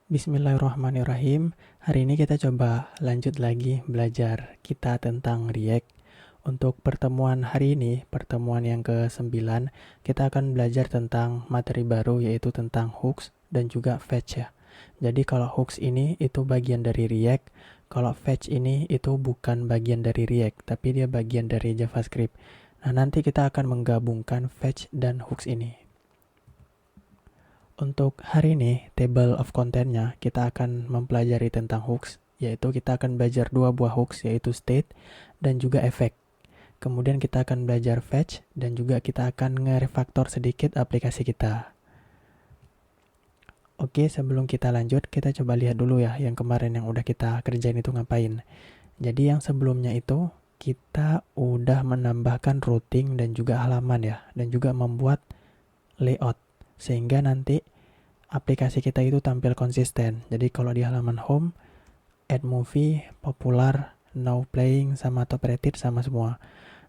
Bismillahirrahmanirrahim. Hari ini kita coba lanjut lagi belajar kita tentang React. Untuk pertemuan hari ini, pertemuan yang ke-9, kita akan belajar tentang materi baru yaitu tentang hooks dan juga fetch ya. Jadi kalau hooks ini itu bagian dari React, kalau fetch ini itu bukan bagian dari React, tapi dia bagian dari JavaScript. Nah, nanti kita akan menggabungkan fetch dan hooks ini. Untuk hari ini, table of content-nya kita akan mempelajari tentang hooks, yaitu kita akan belajar dua buah hooks, yaitu state dan juga effect. Kemudian kita akan belajar fetch dan juga kita akan nge-refactor sedikit aplikasi kita. Oke, sebelum kita lanjut, kita coba lihat dulu ya yang kemarin yang udah kita kerjain itu ngapain. Jadi yang sebelumnya itu kita udah menambahkan routing dan juga halaman ya, dan juga membuat layout sehingga nanti aplikasi kita itu tampil konsisten. Jadi kalau di halaman home, add movie, popular, now playing, sama top rated sama semua.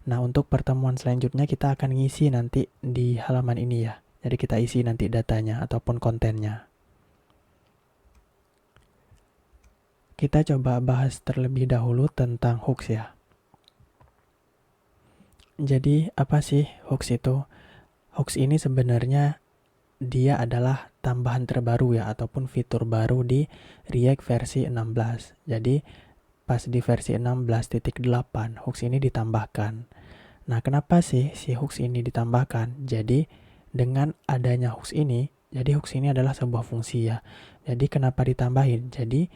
Nah, untuk pertemuan selanjutnya kita akan ngisi nanti di halaman ini ya. Jadi kita isi nanti datanya ataupun kontennya. Kita coba bahas terlebih dahulu tentang hooks ya. Jadi apa sih hooks itu? Hooks ini sebenarnya dia adalah tambahan terbaru ya ataupun fitur baru di React versi 16. Jadi pas di versi 16.8 hooks ini ditambahkan. Nah, kenapa sih si hooks ini ditambahkan? Jadi dengan adanya hooks ini, jadi hooks ini adalah sebuah fungsi ya. Jadi kenapa ditambahin? Jadi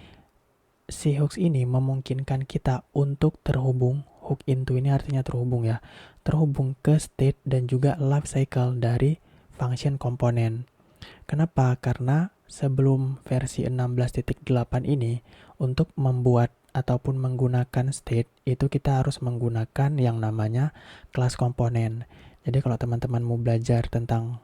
si hooks ini memungkinkan kita untuk terhubung. Hook into ini artinya terhubung ya. Terhubung ke state dan juga life cycle dari function komponen. Kenapa? Karena sebelum versi 16.8 ini, untuk membuat ataupun menggunakan state, itu kita harus menggunakan yang namanya kelas komponen. Jadi kalau teman-teman mau belajar tentang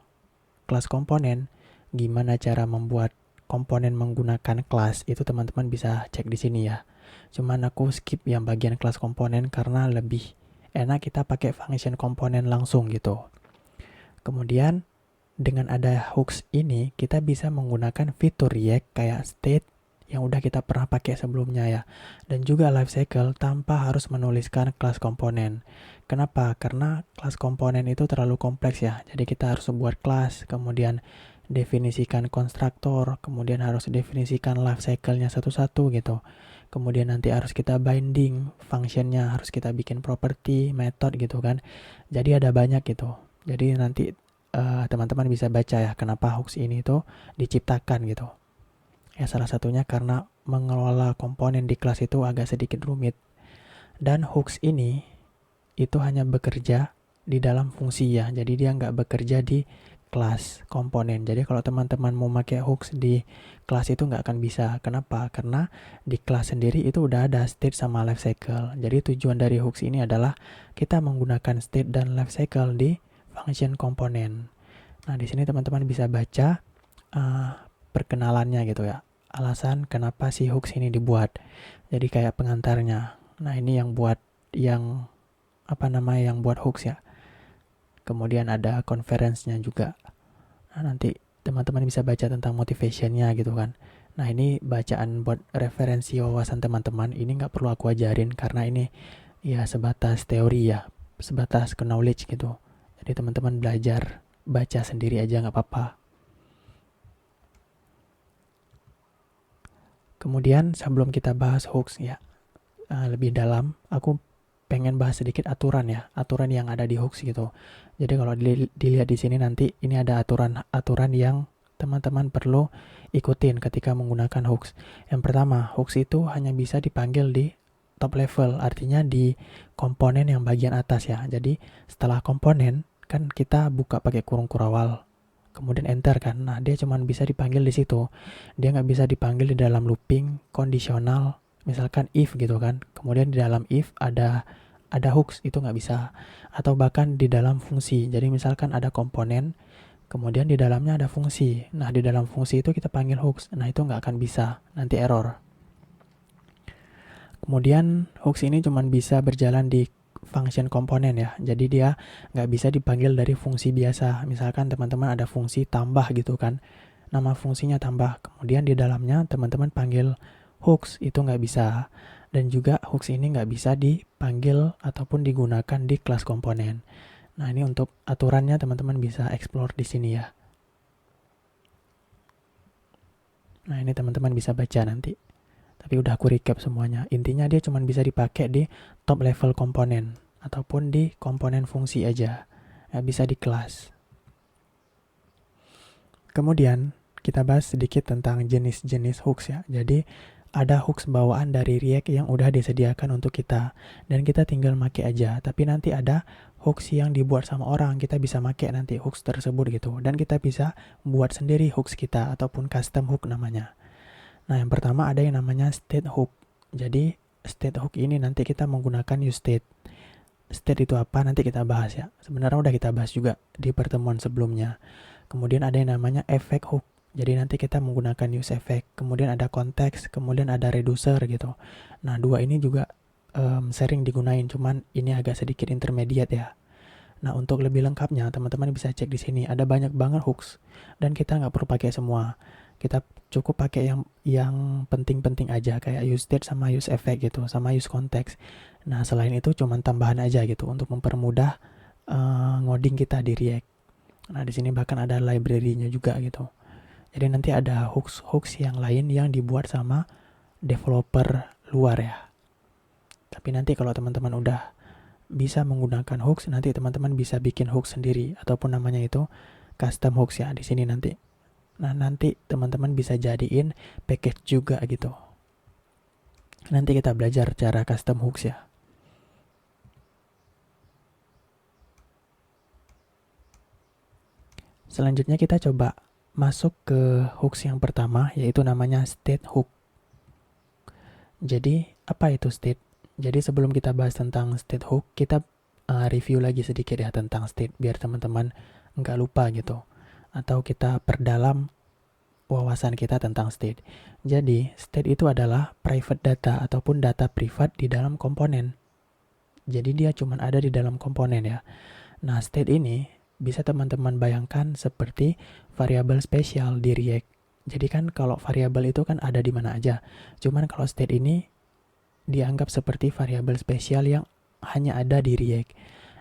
kelas komponen, gimana cara membuat komponen menggunakan kelas, itu teman-teman bisa cek di sini ya. Cuman aku skip yang bagian kelas komponen karena lebih enak kita pakai function komponen langsung gitu. Kemudian dengan ada hooks ini, kita bisa menggunakan fitur React kayak state yang udah kita pernah pakai sebelumnya ya. Dan juga lifecycle tanpa harus menuliskan kelas komponen. Kenapa? Karena kelas komponen itu terlalu kompleks ya. Jadi kita harus buat kelas, kemudian definisikan konstruktor, kemudian harus definisikan lifecycle-nya satu-satu gitu. Kemudian nanti harus kita binding, functionnya harus kita bikin property, method gitu kan. Jadi ada banyak gitu. Jadi nanti teman-teman bisa baca ya kenapa hooks ini tuh diciptakan gitu. Ya salah satunya karena mengelola komponen di kelas itu agak sedikit rumit. Dan hooks ini itu hanya bekerja di dalam fungsi ya. Jadi dia nggak bekerja di kelas komponen. Jadi kalau teman-teman mau pakai hooks di kelas itu nggak akan bisa. Kenapa? Karena di kelas sendiri itu udah ada state sama life cycle. Jadi tujuan dari hooks ini adalah kita menggunakan state dan life cycle di function komponen. Nah, di sini teman-teman bisa baca perkenalannya gitu ya. Alasan kenapa si hooks ini dibuat. Jadi kayak pengantarnya. Nah, ini yang buat yang buat hooks ya. Kemudian ada conference-nya juga. Nah, nanti teman-teman bisa baca tentang motivation-nya gitu kan. Nah, ini bacaan buat referensi wawasan teman-teman. Ini nggak perlu aku ajarin karena ini ya sebatas teori ya. Sebatas knowledge gitu. Jadi teman-teman belajar baca sendiri aja nggak apa-apa. Kemudian sebelum kita bahas hooks ya lebih dalam, aku pengen bahas sedikit aturan ya, aturan yang ada di hooks gitu. Jadi kalau dilihat di sini nanti ini ada aturan yang teman-teman perlu ikutin ketika menggunakan hooks. Yang pertama, hooks itu hanya bisa dipanggil di top level, artinya di komponen yang bagian atas ya. Jadi setelah komponen kan kita buka pakai kurung kurawal, kemudian enter kan. Nah, dia cuma bisa dipanggil di situ. Dia nggak bisa dipanggil di dalam looping, kondisional, misalkan if gitu kan. Kemudian di dalam if ada hooks, itu nggak bisa. Atau bahkan di dalam fungsi. Jadi misalkan ada komponen, kemudian di dalamnya ada fungsi. Nah, di dalam fungsi itu kita panggil hooks. Nah, itu nggak akan bisa. Nanti error. Kemudian hooks ini cuma bisa berjalan di function komponen ya. Jadi dia nggak bisa dipanggil dari fungsi biasa. Misalkan teman-teman ada fungsi tambah gitu kan. nama fungsinya tambah. Kemudian di dalamnya teman-teman panggil hooks, itu nggak bisa. Dan juga hooks ini nggak bisa dipanggil ataupun digunakan di kelas komponen. Nah, ini untuk aturannya teman-teman bisa explore di sini ya. Nah, ini teman-teman bisa baca nanti. Tapi udah aku recap semuanya. Intinya dia cuma bisa dipakai di top level komponen ataupun di komponen fungsi aja. Nggak bisa di kelas. Kemudian kita bahas sedikit tentang jenis-jenis hooks ya. Jadi ada hooks bawaan dari React yang udah disediakan untuk kita dan kita tinggal make aja. Tapi nanti ada hooks yang dibuat sama orang, kita bisa make nanti hooks tersebut gitu. Dan kita bisa buat sendiri hooks kita ataupun custom hook namanya. Nah, yang pertama ada yang namanya state hook. Jadi state hook ini nanti kita menggunakan use state. State itu apa? Nanti kita bahas ya. Sebenarnya udah kita bahas juga di pertemuan sebelumnya. Kemudian ada yang namanya effect hook. Jadi nanti kita menggunakan use effect. Kemudian ada konteks, kemudian ada reducer gitu. Nah, dua ini juga sering digunain, cuman ini agak sedikit intermediate ya. Nah, untuk lebih lengkapnya teman-teman bisa cek di sini. Ada banyak banget hooks dan kita nggak perlu pakai semua. Kita cukup pakai yang penting-penting aja kayak use state sama use effect gitu, sama use context. Nah, selain itu cuman tambahan aja gitu untuk mempermudah ngoding kita di React. Nah, di sini bahkan ada library-nya juga gitu. Jadi nanti ada hooks yang lain yang dibuat sama developer luar ya. Tapi nanti kalau teman-teman udah bisa menggunakan hooks, nanti teman-teman bisa bikin hooks sendiri ataupun namanya itu custom hooks ya di sini nanti. Nah, nanti teman-teman bisa jadiin package juga gitu. Nanti kita belajar cara custom hooks ya. Selanjutnya kita coba masuk ke hooks yang pertama, yaitu namanya state hook. Jadi, apa itu state? Jadi sebelum kita bahas tentang state hook, kita review lagi sedikit ya tentang state, biar teman-teman nggak lupa gitu. Atau kita perdalam wawasan kita tentang state. Jadi, state itu adalah private data ataupun data privat di dalam komponen. Jadi dia cuma ada di dalam komponen ya. Nah, state ini bisa teman-teman bayangkan seperti variabel spesial di React. Jadi kan kalau variabel itu kan ada di mana aja. Cuman kalau state ini dianggap seperti variabel spesial yang hanya ada di React.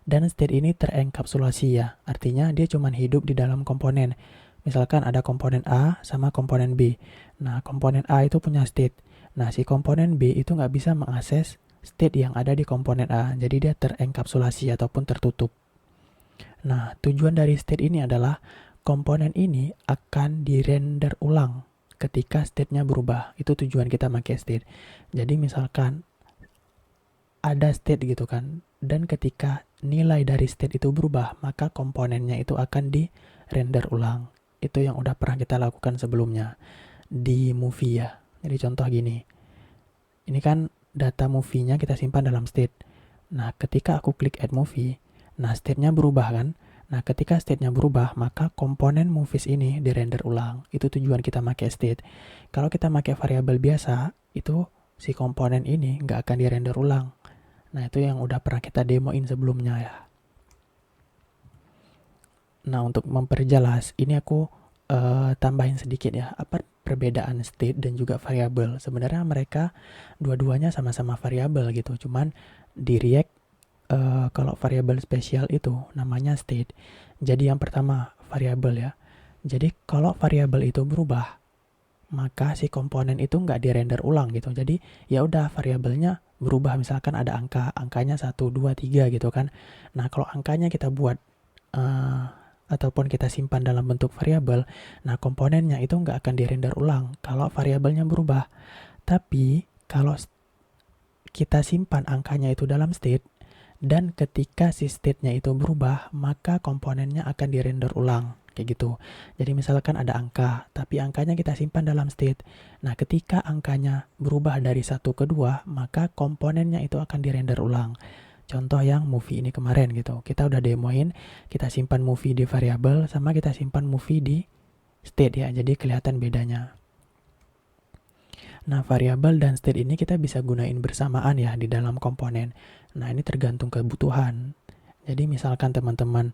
Dan state ini terenkapsulasi ya. Artinya dia cuma hidup di dalam komponen. Misalkan ada komponen A sama komponen B. Nah, komponen A itu punya state. Nah, si komponen B itu nggak bisa mengakses state yang ada di komponen A. Jadi dia terenkapsulasi ataupun tertutup. Nah, tujuan dari state ini adalah komponen ini akan dirender ulang ketika state-nya berubah. Itu tujuan kita pakai state. Jadi misalkan ada state gitu kan, dan ketika nilai dari state itu berubah, maka komponennya itu akan dirender ulang. Itu yang udah pernah kita lakukan sebelumnya di movie ya. Jadi contoh gini. Ini kan data movie-nya kita simpan dalam state. Nah, ketika aku klik add movie, nah, state-nya berubah kan? Nah, ketika state-nya berubah, maka komponen movies ini dirender ulang. Itu tujuan kita pakai state. Kalau kita pakai variabel biasa, itu si komponen ini nggak akan dirender ulang. Nah, itu yang udah pernah kita demoin sebelumnya ya. Nah, untuk memperjelas, ini aku tambahin sedikit ya. Apa perbedaan state dan juga variabel? Sebenarnya mereka dua-duanya sama-sama variabel gitu. Cuman di React, kalau variabel spesial itu namanya state. Jadi yang pertama variabel ya. Jadi kalau variabel itu berubah, maka si komponen itu nggak dirender ulang gitu. Jadi ya udah variabelnya berubah, misalkan ada angkanya 1, 2, 3 gitu kan. Nah, kalau angkanya kita buat ataupun kita simpan dalam bentuk variabel, nah komponennya itu nggak akan dirender ulang kalau variabelnya berubah. Tapi kalau kita simpan angkanya itu dalam state, dan ketika si state-nya itu berubah, maka komponennya akan dirender ulang. Kayak gitu. Jadi misalkan ada angka, tapi angkanya kita simpan dalam state. Nah, ketika angkanya berubah dari 1 ke 2, maka komponennya itu akan dirender ulang. Contoh yang movie ini kemarin gitu. Kita udah demoin, kita simpan movie di variabel, sama kita simpan movie di state ya. Jadi kelihatan bedanya. Nah, variabel dan state ini kita bisa gunain bersamaan ya di dalam komponen. Nah, ini tergantung kebutuhan. Jadi misalkan teman-teman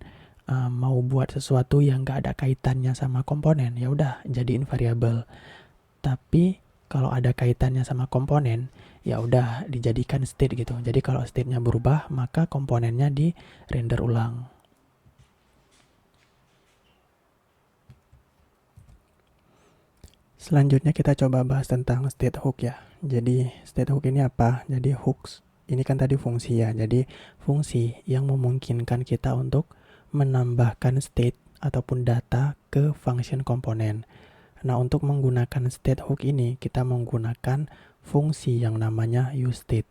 mau buat sesuatu yang nggak ada kaitannya sama komponen, ya udah jadiin variabel. Tapi kalau ada kaitannya sama komponen, ya udah dijadikan state gitu. Jadi kalau state-nya berubah, maka komponennya di render ulang. Selanjutnya kita coba bahas tentang state hook ya. Jadi state hook ini apa? Jadi hooks ini kan tadi fungsi ya. Jadi fungsi yang memungkinkan kita untuk menambahkan state ataupun data ke function komponen. Nah, untuk menggunakan state hook ini kita menggunakan fungsi yang namanya useState.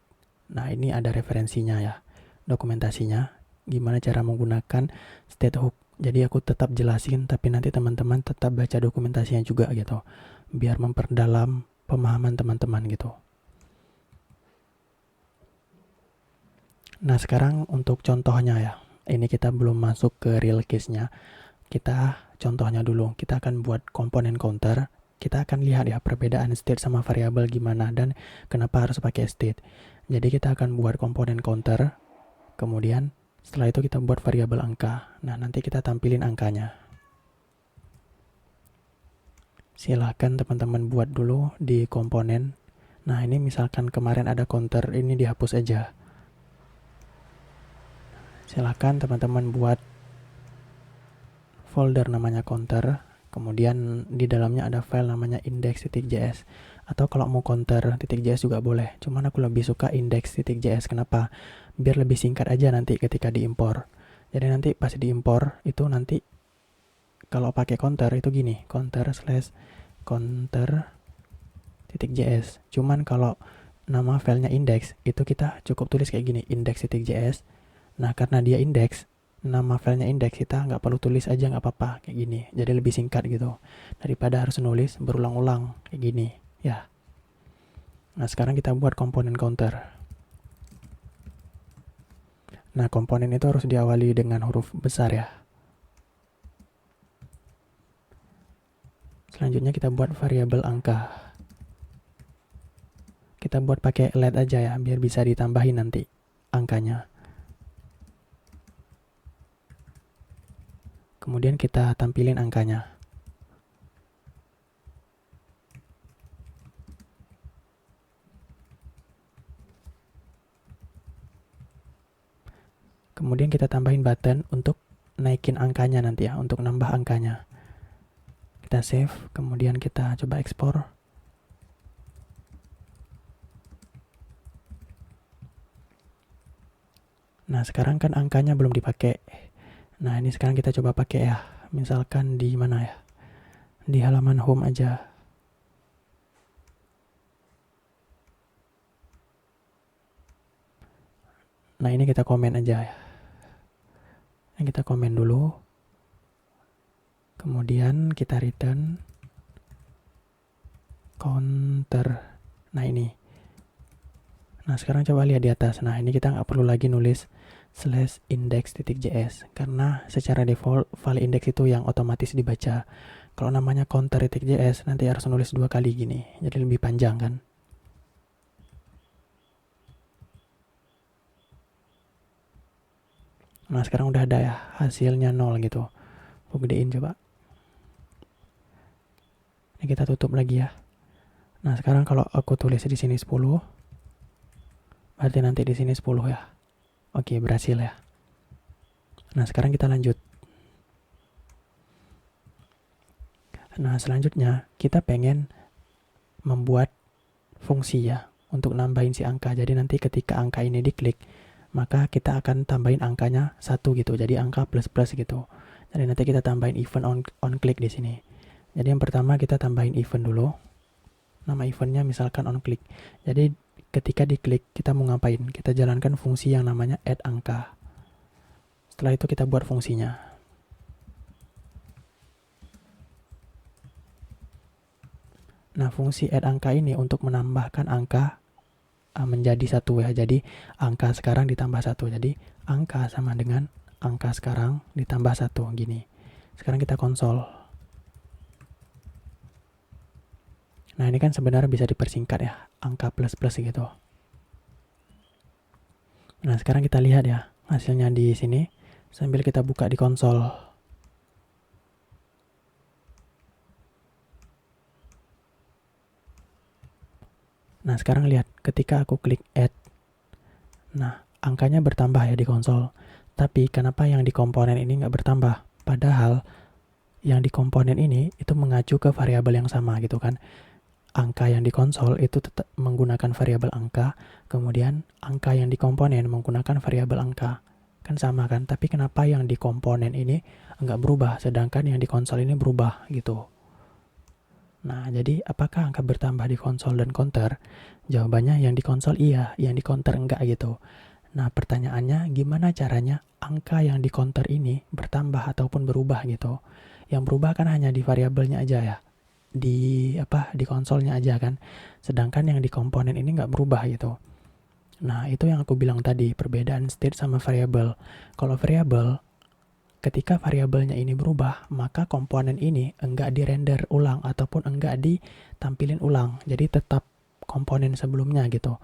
Nah, ini ada referensinya ya, dokumentasinya gimana cara menggunakan state hook. Jadi aku tetap jelasin, tapi nanti teman-teman tetap baca dokumentasinya juga gitu, biar memperdalam pemahaman teman-teman gitu. Nah, sekarang untuk contohnya ya. Ini kita belum masuk ke real case-nya. Kita contohnya dulu. Kita akan buat komponen counter. Kita akan lihat ya perbedaan state sama variabel gimana dan kenapa harus pakai state. Jadi kita akan buat komponen counter. Kemudian setelah itu kita buat variabel angka. Nah, nanti kita tampilin angkanya. Silahkan teman-teman buat dulu di komponen. Nah, ini misalkan kemarin ada counter, ini dihapus aja. Silahkan teman-teman buat folder namanya counter, kemudian di dalamnya ada file namanya index.js, atau kalau mau counter.js juga boleh, cuman aku lebih suka index.js. Kenapa? Biar lebih singkat aja nanti ketika diimpor. Jadi nanti pas diimpor itu nanti kalau pakai counter itu gini, counter/counter.js. Cuman kalau nama filenya index itu kita cukup tulis kayak gini, index.js. Nah, karena dia index, nama filenya index, kita nggak perlu tulis aja, nggak apa-apa kayak gini. Jadi lebih singkat gitu daripada harus nulis berulang-ulang kayak gini ya. Nah, sekarang kita buat komponen counter. Nah, komponen itu harus diawali dengan huruf besar ya. Selanjutnya kita buat variabel angka. Kita buat pakai let aja ya, biar bisa ditambahin nanti angkanya. Kemudian kita tampilin angkanya. Kemudian kita tambahin button untuk naikin angkanya nanti ya, untuk nambah angkanya. Kita save, kemudian kita coba ekspor. Nah, sekarang kan angkanya belum dipakai. Nah, ini sekarang kita coba pakai ya. Misalkan di mana ya? Di halaman home aja. Nah, ini kita komen aja ya. Nah, kita komen dulu. Kemudian kita return counter. Nah, ini. Nah, sekarang coba lihat di atas. Nah, ini kita nggak perlu lagi nulis /index.js karena secara default file index itu yang otomatis dibaca. Kalau namanya counter.js nanti harus nulis 2 kali gini, jadi lebih panjang kan. Nah, sekarang udah ada ya hasilnya 0 gitu. Aku gedein coba. Ini kita tutup lagi ya. Nah, sekarang kalau aku tulis di sini 10, berarti nanti di sini 10 ya. Oke, berhasil ya. Nah, sekarang kita lanjut. Nah, selanjutnya kita pengen membuat fungsi ya untuk nambahin si angka. Jadi nanti ketika angka ini diklik, maka kita akan tambahin angkanya 1 gitu. Jadi angka plus gitu. Jadi nanti kita tambahin event on click di sini. Jadi yang pertama kita tambahin event dulu. Nama eventnya misalkan on click. Jadi ketika diklik kita mau ngapain? Kita jalankan fungsi yang namanya add angka. Setelah itu kita buat fungsinya. Nah, fungsi add angka ini untuk menambahkan angka menjadi 1 ya. Jadi angka sekarang ditambah 1. Jadi angka sama dengan angka sekarang ditambah 1 gini. Sekarang kita konsol. Nah, ini kan sebenarnya bisa dipersingkat ya, angka plus gitu. Nah, sekarang kita lihat ya hasilnya di sini sambil kita buka di konsol. Nah, sekarang lihat ketika aku klik add. Nah, angkanya bertambah ya di konsol. Tapi kenapa yang di komponen ini nggak bertambah? Padahal yang di komponen ini itu mengacu ke variabel yang sama gitu kan. Angka yang di konsol itu tetap menggunakan variabel angka, kemudian angka yang di komponen menggunakan variabel angka. Kan sama kan, tapi kenapa yang di komponen ini nggak berubah, sedangkan yang di konsol ini berubah gitu. Nah, jadi apakah angka bertambah di konsol dan counter? Jawabannya yang di konsol iya, yang di counter enggak gitu. Nah, pertanyaannya gimana caranya angka yang di counter ini bertambah ataupun berubah gitu. Yang berubah kan hanya di variabelnya aja ya. Di konsolnya aja kan. Sedangkan yang di komponen ini nggak berubah gitu. Nah, itu yang aku bilang tadi, perbedaan state sama variabel. Kalau variabel, ketika variabelnya ini berubah, maka komponen ini enggak di-render ulang ataupun enggak ditampilin ulang. Jadi tetap komponen sebelumnya gitu.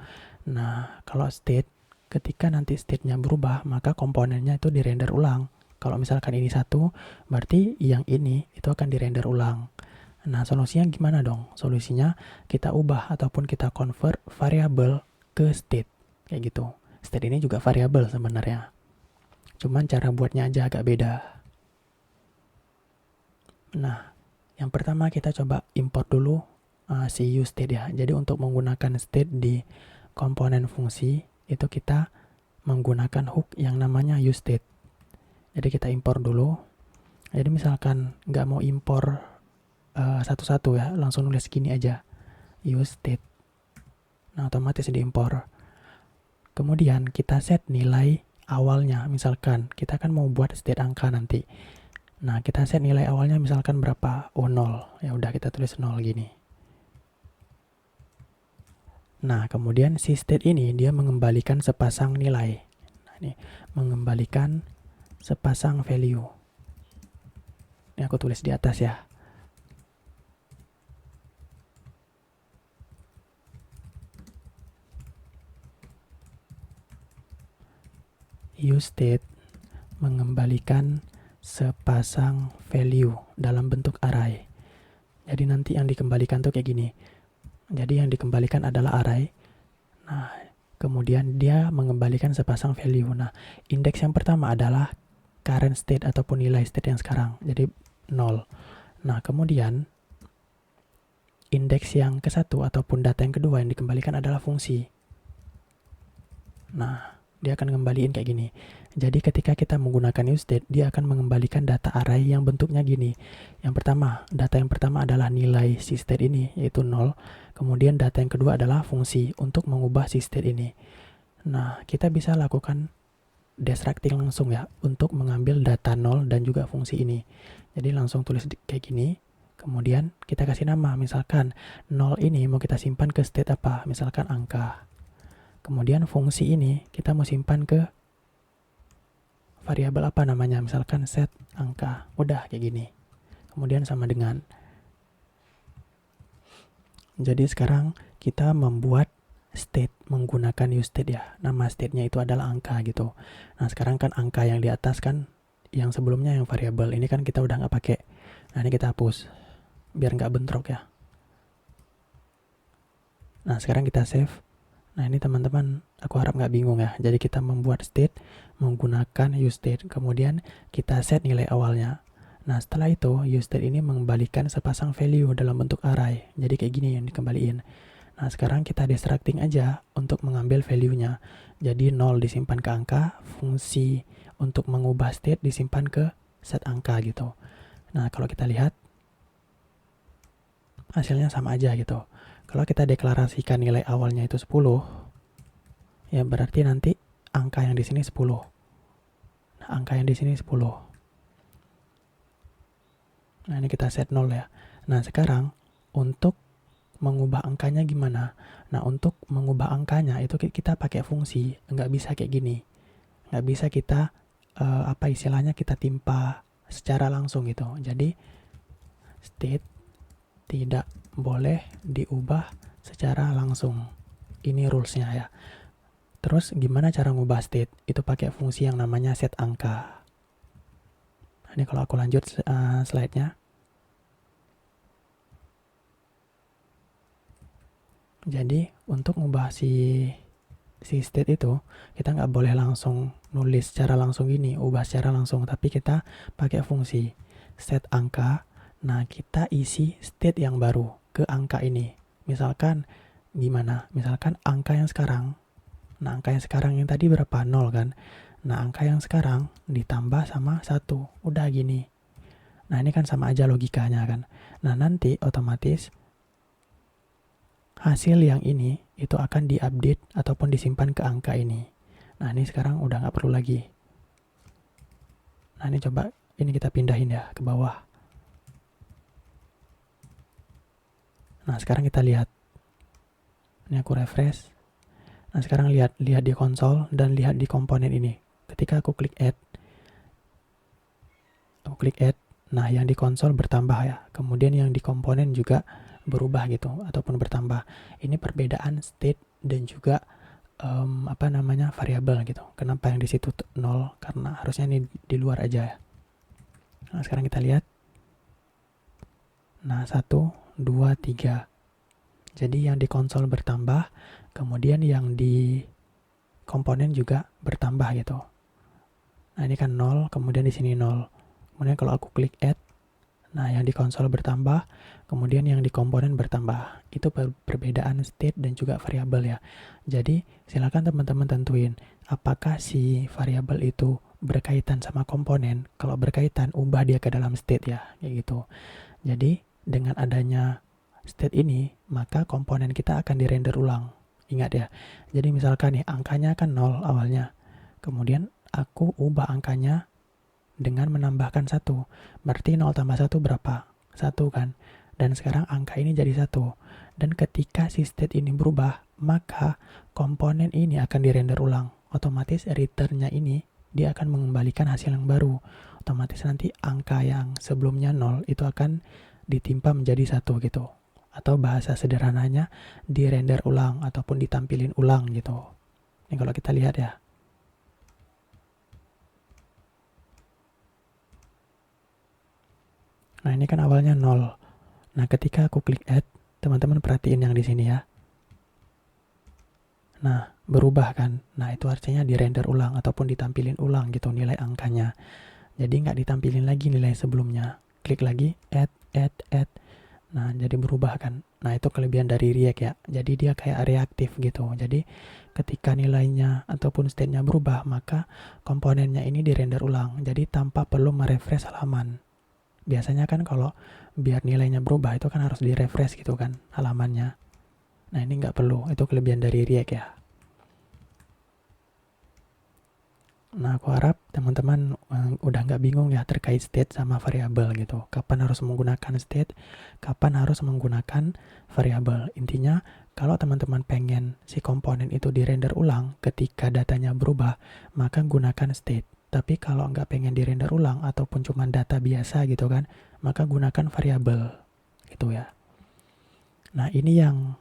Nah, kalau state, ketika nanti state-nya berubah, maka komponennya itu di-render ulang. Kalau misalkan ini 1, berarti yang ini itu akan di-render ulang. Nah, solusinya gimana dong? Solusinya kita ubah ataupun kita convert variabel ke state. Kayak gitu. State ini juga variabel sebenarnya. Cuman cara buatnya aja agak beda. Nah, yang pertama kita coba import dulu si useState ya. Jadi untuk menggunakan state di komponen fungsi, itu kita menggunakan hook yang namanya useState. Jadi kita import dulu. Jadi misalkan nggak mau impor satu-satu ya, langsung nulis gini aja, useState. Nah, otomatis diimpor. Kemudian kita set nilai awalnya. Misalkan kita kan mau buat state angka nanti. Nah, kita set nilai awalnya misalkan berapa? Oh, 0. Ya udah kita tulis 0 gini. Nah, kemudian si state ini dia mengembalikan sepasang nilai. Nah, ini mengembalikan sepasang value. Ini aku tulis di atas ya. useState mengembalikan sepasang value dalam bentuk array. Jadi nanti yang dikembalikan tuh kayak gini. Jadi yang dikembalikan adalah array. Nah, kemudian dia mengembalikan sepasang value. Nah, indeks yang pertama adalah current state ataupun nilai state yang sekarang. Jadi 0. Nah, kemudian indeks yang ke-1 ataupun data yang kedua yang dikembalikan adalah fungsi. Nah, dia akan ngembaliin kayak gini. Jadi ketika kita menggunakan useState, dia akan mengembalikan data array yang bentuknya gini. Data yang pertama adalah nilai si state ini, yaitu 0. Kemudian data yang kedua adalah fungsi untuk mengubah si state ini. Nah, kita bisa lakukan destructing langsung ya, untuk mengambil data 0 dan juga fungsi ini. Jadi langsung tulis kayak gini. Kemudian kita kasih nama, misalkan 0 ini mau kita simpan ke state apa? Misalkan angka. Kemudian fungsi ini kita mau simpan ke variabel apa namanya, misalkan set angka. Udah kayak gini. Kemudian sama dengan. Jadi sekarang kita membuat state menggunakan useState ya. Nama state-nya itu adalah angka gitu. Nah, sekarang kan angka yang di atas kan yang sebelumnya yang variabel. Ini kan kita udah nggak pakai. Nah, ini kita hapus biar nggak bentrok ya. Nah, sekarang kita save. Nah, ini teman-teman, aku harap nggak bingung ya. Jadi kita membuat state menggunakan useState. Kemudian kita set nilai awalnya. Nah, setelah itu useState ini mengembalikan sepasang value dalam bentuk array. Jadi kayak gini yang dikembaliin. Nah, sekarang kita destructing aja untuk mengambil value-nya. Jadi 0 disimpan ke angka, fungsi untuk mengubah state disimpan ke set angka gitu. Nah, kalau kita lihat hasilnya sama aja gitu. Kalau kita deklarasikan nilai awalnya itu 10, ya berarti nanti angka yang di sini 10. Nah, angka yang di sini 10. Nah, ini kita set 0 ya. Nah, sekarang untuk mengubah angkanya gimana? Nah, untuk mengubah angkanya itu kita pakai fungsi. Nggak bisa kayak gini. Nggak bisa kita, istilahnya kita timpa secara langsung gitu. Jadi, state tidak boleh diubah secara langsung. Ini rulesnya ya. Terus gimana cara ngubah state? Itu pakai fungsi yang namanya set angka. Ini kalau aku lanjut slide-nya. Jadi untuk mengubah si state itu, kita nggak boleh langsung nulis secara langsung gini, ubah secara langsung, tapi kita pakai fungsi set angka. Nah, kita isi state yang baru ke angka ini. Misalkan gimana? Misalkan angka yang sekarang. Nah, angka yang sekarang yang tadi berapa? 0 kan? Nah, angka yang sekarang ditambah sama 1. Udah gini. Nah, ini kan sama aja logikanya kan. Nah, nanti otomatis hasil yang ini itu akan diupdate ataupun disimpan ke angka ini. Nah, ini sekarang udah nggak perlu lagi. Nah, ini coba ini kita pindahin ya ke bawah. Nah, sekarang kita lihat. Ini aku refresh. Nah, sekarang lihat di konsol dan lihat di komponen ini. Ketika aku klik add, nah yang di konsol bertambah ya. Kemudian yang di komponen juga berubah gitu ataupun bertambah. Ini perbedaan state dan juga variabel gitu. Kenapa yang di situ 0? Karena harusnya ini di luar aja ya. Nah, sekarang kita lihat. Nah, 1, 2, 3. Jadi yang di konsol bertambah, kemudian yang di komponen juga bertambah gitu. Nah, ini kan 0, kemudian di sini 0. Kemudian kalau aku klik add, nah yang di konsol bertambah, kemudian yang di komponen bertambah. Itu perbedaan state dan juga variabel ya. Jadi silakan teman-teman tentuin apakah si variabel itu berkaitan sama komponen. Kalau berkaitan, ubah dia ke dalam state ya, kayak gitu. Jadi dengan adanya state ini, maka komponen kita akan dirender ulang. Ingat ya. Jadi misalkan nih angkanya kan 0 awalnya. Kemudian aku ubah angkanya dengan menambahkan 1. Berarti 0 tambah 1 berapa? 1 kan? Dan sekarang angka ini jadi 1. Dan ketika si state ini berubah, maka komponen ini akan dirender ulang. Otomatis return-nya ini, dia akan mengembalikan hasil yang baru. Otomatis nanti angka yang sebelumnya 0 itu akan ditimpa menjadi 1 gitu. Atau bahasa sederhananya, dirender ulang ataupun ditampilin ulang gitu. Ini kalau kita lihat ya. Nah, ini kan awalnya 0. Nah, ketika aku klik add, teman-teman perhatiin yang di sini ya. Nah, berubah kan. Nah, itu artinya dirender ulang ataupun ditampilin ulang gitu nilai angkanya. Jadi nggak ditampilin lagi nilai sebelumnya. Klik lagi, add. Nah, jadi berubah kan. Nah, itu kelebihan dari React ya. Jadi dia kayak reaktif gitu. Jadi ketika nilainya ataupun state-nya berubah, maka komponennya ini dirender ulang. Jadi tanpa perlu merefresh halaman. Biasanya kan kalau biar nilainya berubah itu kan harus di-refresh gitu kan halamannya. Nah, ini nggak perlu, itu kelebihan dari React ya. Nah, aku harap teman-teman udah nggak bingung ya terkait state sama variabel gitu. Kapan harus menggunakan state, kapan harus menggunakan variabel. Intinya, kalau teman-teman pengen si komponen itu dirender ulang ketika datanya berubah, maka gunakan state. Tapi kalau nggak pengen dirender ulang ataupun cuma data biasa gitu kan, maka gunakan variabel gitu ya. Nah, ini yang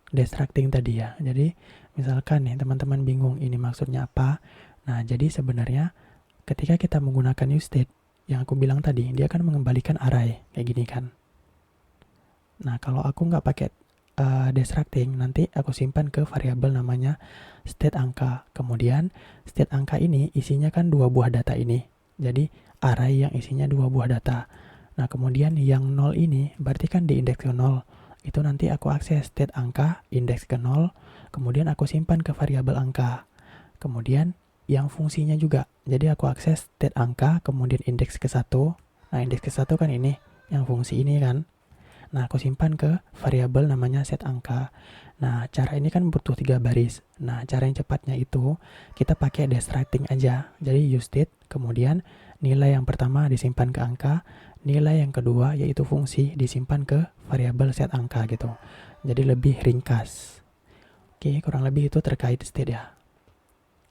destructing tadi ya. Jadi misalkan nih teman-teman bingung ini maksudnya apa. Nah, jadi sebenarnya ketika kita menggunakan useState yang aku bilang tadi, dia akan mengembalikan array kayak gini kan. Nah, kalau aku nggak pakai destructing, nanti aku simpan ke variabel namanya state angka. Kemudian state angka ini isinya kan 2 buah data ini. Jadi array yang isinya 2 buah data. Nah, kemudian yang 0 ini berarti kan di indeks ke 0. Itu nanti aku akses state angka, indeks ke 0, kemudian aku simpan ke variabel angka. Kemudian yang fungsinya juga. Jadi aku akses state angka, kemudian indeks ke 1. Nah, indeks ke 1 kan ini, yang fungsi ini kan. Nah, aku simpan ke variabel namanya set angka. Nah, cara ini kan butuh 3 baris. Nah, cara yang cepatnya itu kita pakai destructing aja. Jadi useState, kemudian nilai yang pertama disimpan ke angka, nilai yang kedua yaitu fungsi disimpan ke variabel set angka gitu. Jadi lebih ringkas. Oke, kurang lebih itu terkait state ya.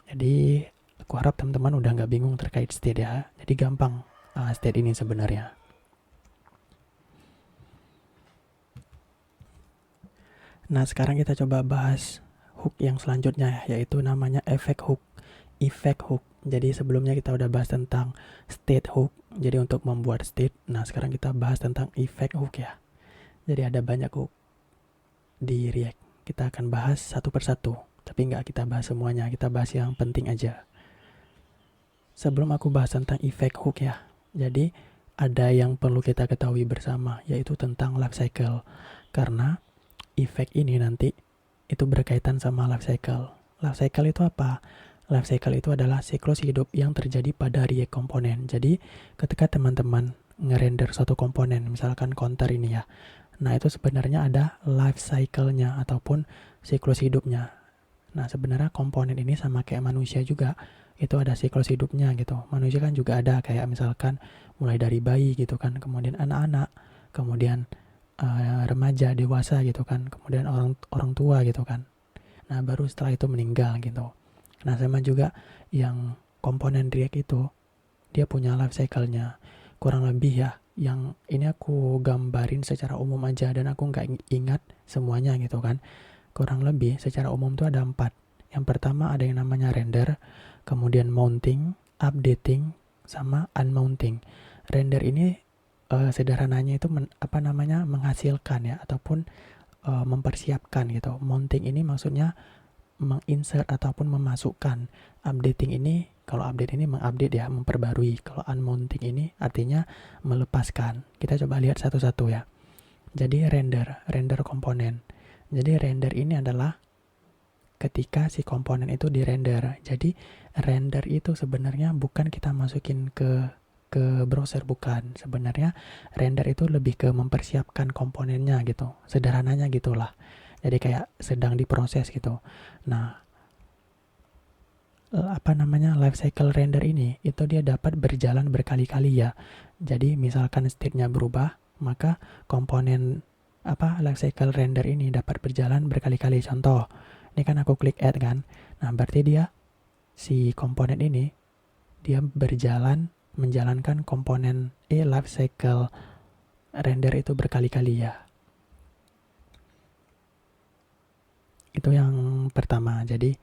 Jadi aku harap teman-teman udah nggak bingung terkait state ya. Jadi gampang state ini sebenarnya. Nah, sekarang kita coba bahas hook yang selanjutnya, yaitu namanya effect hook. Jadi sebelumnya kita udah bahas tentang state hook. Jadi untuk membuat state, nah sekarang kita bahas tentang effect hook ya. Jadi ada banyak hook di React. Kita akan bahas satu persatu, tapi nggak kita bahas semuanya, kita bahas yang penting aja. Sebelum aku bahas tentang effect hook ya, jadi ada yang perlu kita ketahui bersama, yaitu tentang life cycle. Karena effect ini nanti itu berkaitan sama life cycle. Life cycle itu apa? Life cycle itu adalah siklus hidup yang terjadi pada React komponen. Jadi ketika teman-teman ngerender suatu komponen, misalkan counter ini ya, nah itu sebenarnya ada life cycle-nya ataupun siklus hidupnya. Nah sebenarnya komponen ini sama kayak manusia juga, itu ada siklus hidupnya gitu. Manusia kan juga ada kayak misalkan mulai dari bayi gitu kan, kemudian anak-anak, kemudian remaja, dewasa gitu kan, kemudian orang tua gitu kan. Nah baru setelah itu meninggal gitu. Nah sama juga yang komponen React itu, dia punya life cycle-nya. Kurang lebih ya, yang ini aku gambarin secara umum aja dan aku nggak ingat semuanya gitu kan. Kurang lebih secara umum tuh ada 4. Yang pertama ada yang namanya render, kemudian mounting, updating, sama unmounting. Render ini sederhananya itu menghasilkan ya, ataupun mempersiapkan gitu. Mounting ini maksudnya menginsert ataupun memasukkan. Updating ini, kalau update ini mengupdate ya, memperbarui. Kalau unmounting ini artinya melepaskan. Kita coba lihat satu-satu ya. Jadi render komponen. Jadi render ini adalah ketika si komponen itu dirender. Jadi render itu sebenarnya bukan kita masukin ke browser, bukan. Sebenarnya render itu lebih ke mempersiapkan komponennya gitu. Sederhananya gitulah. Jadi kayak sedang diproses gitu. Nah, life cycle render ini itu dia dapat berjalan berkali-kali ya. Jadi misalkan state-nya berubah, maka komponen life cycle render ini dapat berjalan berkali-kali. Contoh, ini kan aku klik add kan. Nah, berarti dia si komponen ini dia menjalankan komponen life cycle render itu berkali-kali ya. Itu yang pertama. Jadi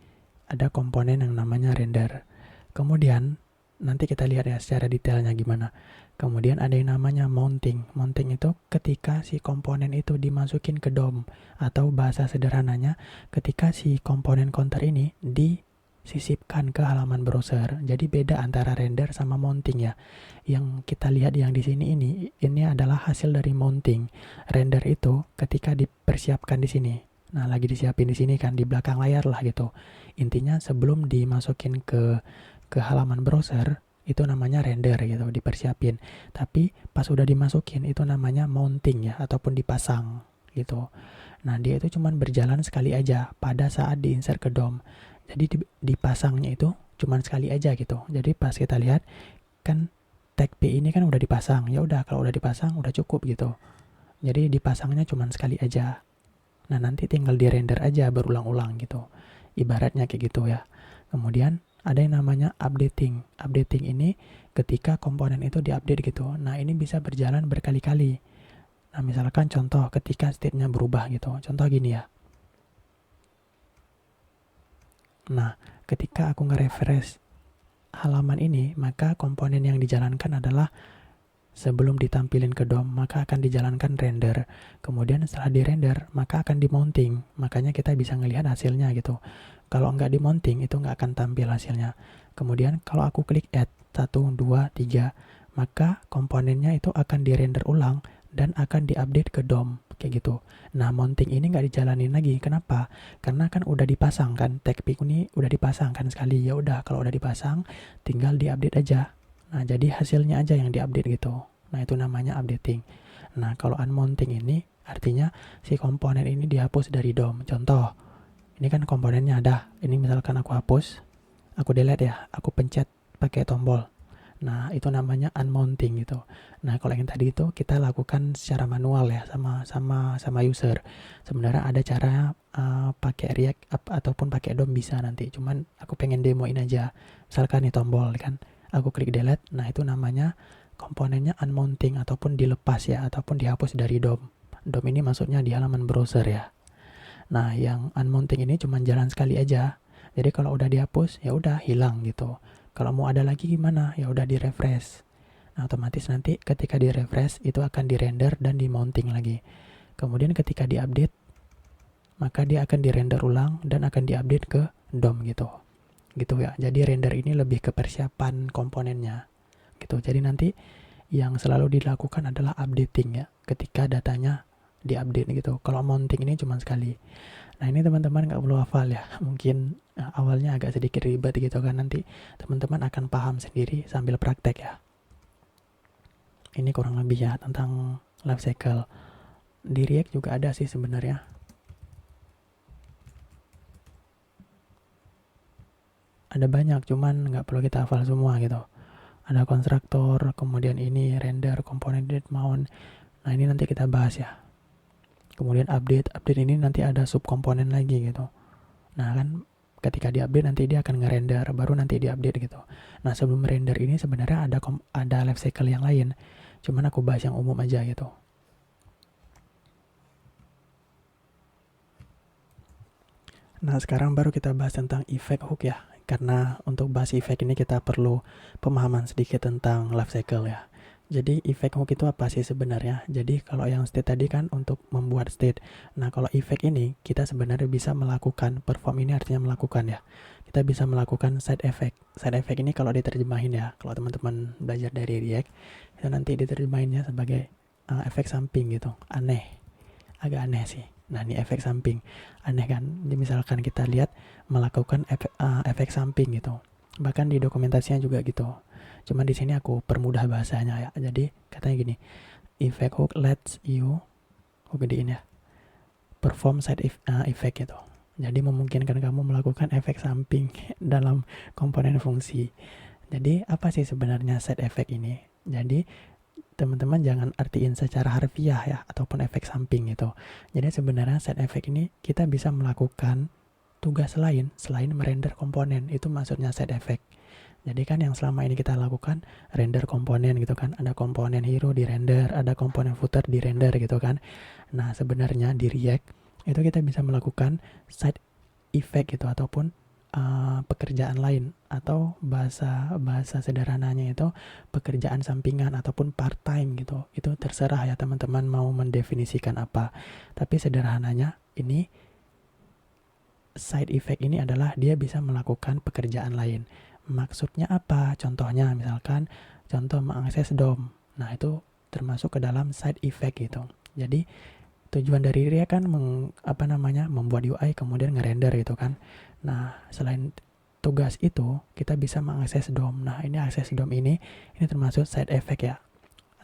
ada komponen yang namanya render. Kemudian nanti kita lihat ya secara detailnya gimana. Kemudian ada yang namanya mounting. Mounting itu ketika si komponen itu dimasukin ke DOM, atau bahasa sederhananya ketika si komponen counter ini disisipkan ke halaman browser. Jadi beda antara render sama mounting ya. Yang kita lihat yang di sini ini adalah hasil dari mounting. Render itu ketika dipersiapkan di sini. Nah, lagi disiapin di sini kan, di belakang layar lah gitu. Intinya sebelum dimasukin ke halaman browser, itu namanya render gitu, dipersiapin. Tapi pas udah dimasukin, itu namanya mounting ya, ataupun dipasang gitu. Nah, dia itu cuman berjalan sekali aja pada saat diinsert ke DOM. Jadi dipasangnya itu cuman sekali aja gitu. Jadi pas kita lihat, kan tag P ini kan udah dipasang. Ya udah, kalau udah dipasang, udah cukup gitu. Jadi dipasangnya cuman sekali aja. Nah, nanti tinggal di-render aja berulang-ulang gitu. Ibaratnya kayak gitu ya. Kemudian ada yang namanya updating. Updating ini ketika komponen itu diupdate gitu. Nah, ini bisa berjalan berkali-kali. Nah, misalkan contoh ketika state-nya berubah gitu. Contoh gini ya. Nah, ketika aku nge-refresh halaman ini, maka komponen yang dijalankan adalah sebelum ditampilin ke DOM, maka akan dijalankan render. Kemudian setelah di-render, maka akan di-mounting. Makanya kita bisa ngelihat hasilnya gitu. Kalau nggak di-mounting, itu nggak akan tampil hasilnya. Kemudian kalau aku klik add 1, 2, 3, maka komponennya itu akan di-render ulang dan akan di-update ke DOM. Kayak gitu. Nah, mounting ini nggak dijalanin lagi. Kenapa? Karena kan udah dipasang kan. Tag pic ini udah dipasang kan sekali. Ya udah, kalau udah dipasang, tinggal di-update aja. Nah, jadi hasilnya aja yang diupdate gitu. Nah, itu namanya updating. Nah, kalau unmounting ini artinya si komponen ini dihapus dari DOM. Contoh, ini kan komponennya ada. Ini misalkan aku hapus, aku delete ya, aku pencet pakai tombol. Nah, itu namanya unmounting gitu. Nah, kalau yang tadi itu kita lakukan secara manual ya, sama user. Sebenarnya ada cara pakai React ataupun pakai DOM bisa nanti. Cuman aku pengen demoin aja. Misalkan nih tombol kan, aku klik delete, nah itu namanya komponennya unmounting ataupun dilepas ya, ataupun dihapus dari DOM. DOM ini maksudnya di halaman browser ya. Nah, yang unmounting ini cuma jalan sekali aja. Jadi kalau udah dihapus, ya udah hilang gitu. Kalau mau ada lagi gimana? Ya udah di refresh. Nah, otomatis nanti ketika di refresh itu akan di render dan di mounting lagi. Kemudian ketika di update, maka dia akan di render ulang dan akan di update ke DOM gitu. Gitu ya. Jadi render ini lebih ke persiapan komponennya. Gitu. Jadi nanti yang selalu dilakukan adalah updating ya, ketika datanya diupdate gitu. Kalau mounting ini cuma sekali. Nah, ini teman-teman nggak perlu hafal ya. Mungkin awalnya agak sedikit ribet gitu kan, nanti teman-teman akan paham sendiri sambil praktek ya. Ini kurang lebih ya tentang life cycle. Di React juga ada sih sebenarnya. Ada banyak, cuman nggak perlu kita hafal semua gitu. Ada konstruktor, kemudian ini render, komponen date mount. Nah, ini nanti kita bahas ya. Kemudian update ini nanti ada subkomponen lagi gitu. Nah, kan ketika diupdate nanti dia akan ngerender, baru nanti diupdate gitu. Nah, sebelum render ini sebenarnya ada life cycle yang lain. Cuman aku bahas yang umum aja gitu. Nah, sekarang baru kita bahas tentang effect hook ya. Karena untuk bahas effect ini kita perlu pemahaman sedikit tentang life cycle ya. Jadi effect hook itu apa sih sebenarnya? Jadi kalau yang state tadi kan untuk membuat state. Nah, kalau effect ini kita sebenarnya bisa melakukan, perform ini artinya melakukan ya. Kita bisa melakukan side effect. Side effect ini kalau diterjemahin ya, kalau teman-teman belajar dari React, itu nanti diterjemahinnya sebagai efek samping gitu. Aneh. Agak aneh sih. Nah, ini efek samping. Aneh kan? Jadi misalkan kita lihat melakukan efek samping gitu. Bahkan di dokumentasinya juga gitu. Cuma di sini aku permudah bahasanya ya. Jadi katanya gini, effect hook lets you, aku gedein ya, perform side effect gitu. Jadi memungkinkan kamu melakukan efek samping dalam komponen fungsi. Jadi apa sih sebenarnya side effect ini? Jadi teman-teman jangan artiin secara harfiah ya, ataupun efek samping gitu. Jadi sebenarnya side effect ini kita bisa melakukan tugas lain selain merender komponen. Itu maksudnya side effect. Jadi kan yang selama ini kita lakukan render komponen gitu kan, ada komponen hero di render, ada komponen footer di render gitu kan. Nah, sebenarnya di React itu kita bisa melakukan side effect gitu, ataupun pekerjaan lain, atau bahasa sederhananya itu pekerjaan sampingan ataupun part time gitu. Itu terserah ya teman-teman mau mendefinisikan apa. Tapi sederhananya ini side effect ini adalah dia bisa melakukan pekerjaan lain. Maksudnya apa? Contohnya misalkan contoh mengakses DOM. Nah, itu termasuk ke dalam side effect gitu. Jadi tujuan dari React kan membuat UI kemudian ngerender gitu kan. Nah, selain tugas itu kita bisa mengakses DOM. Nah, ini akses DOM ini termasuk side effect ya,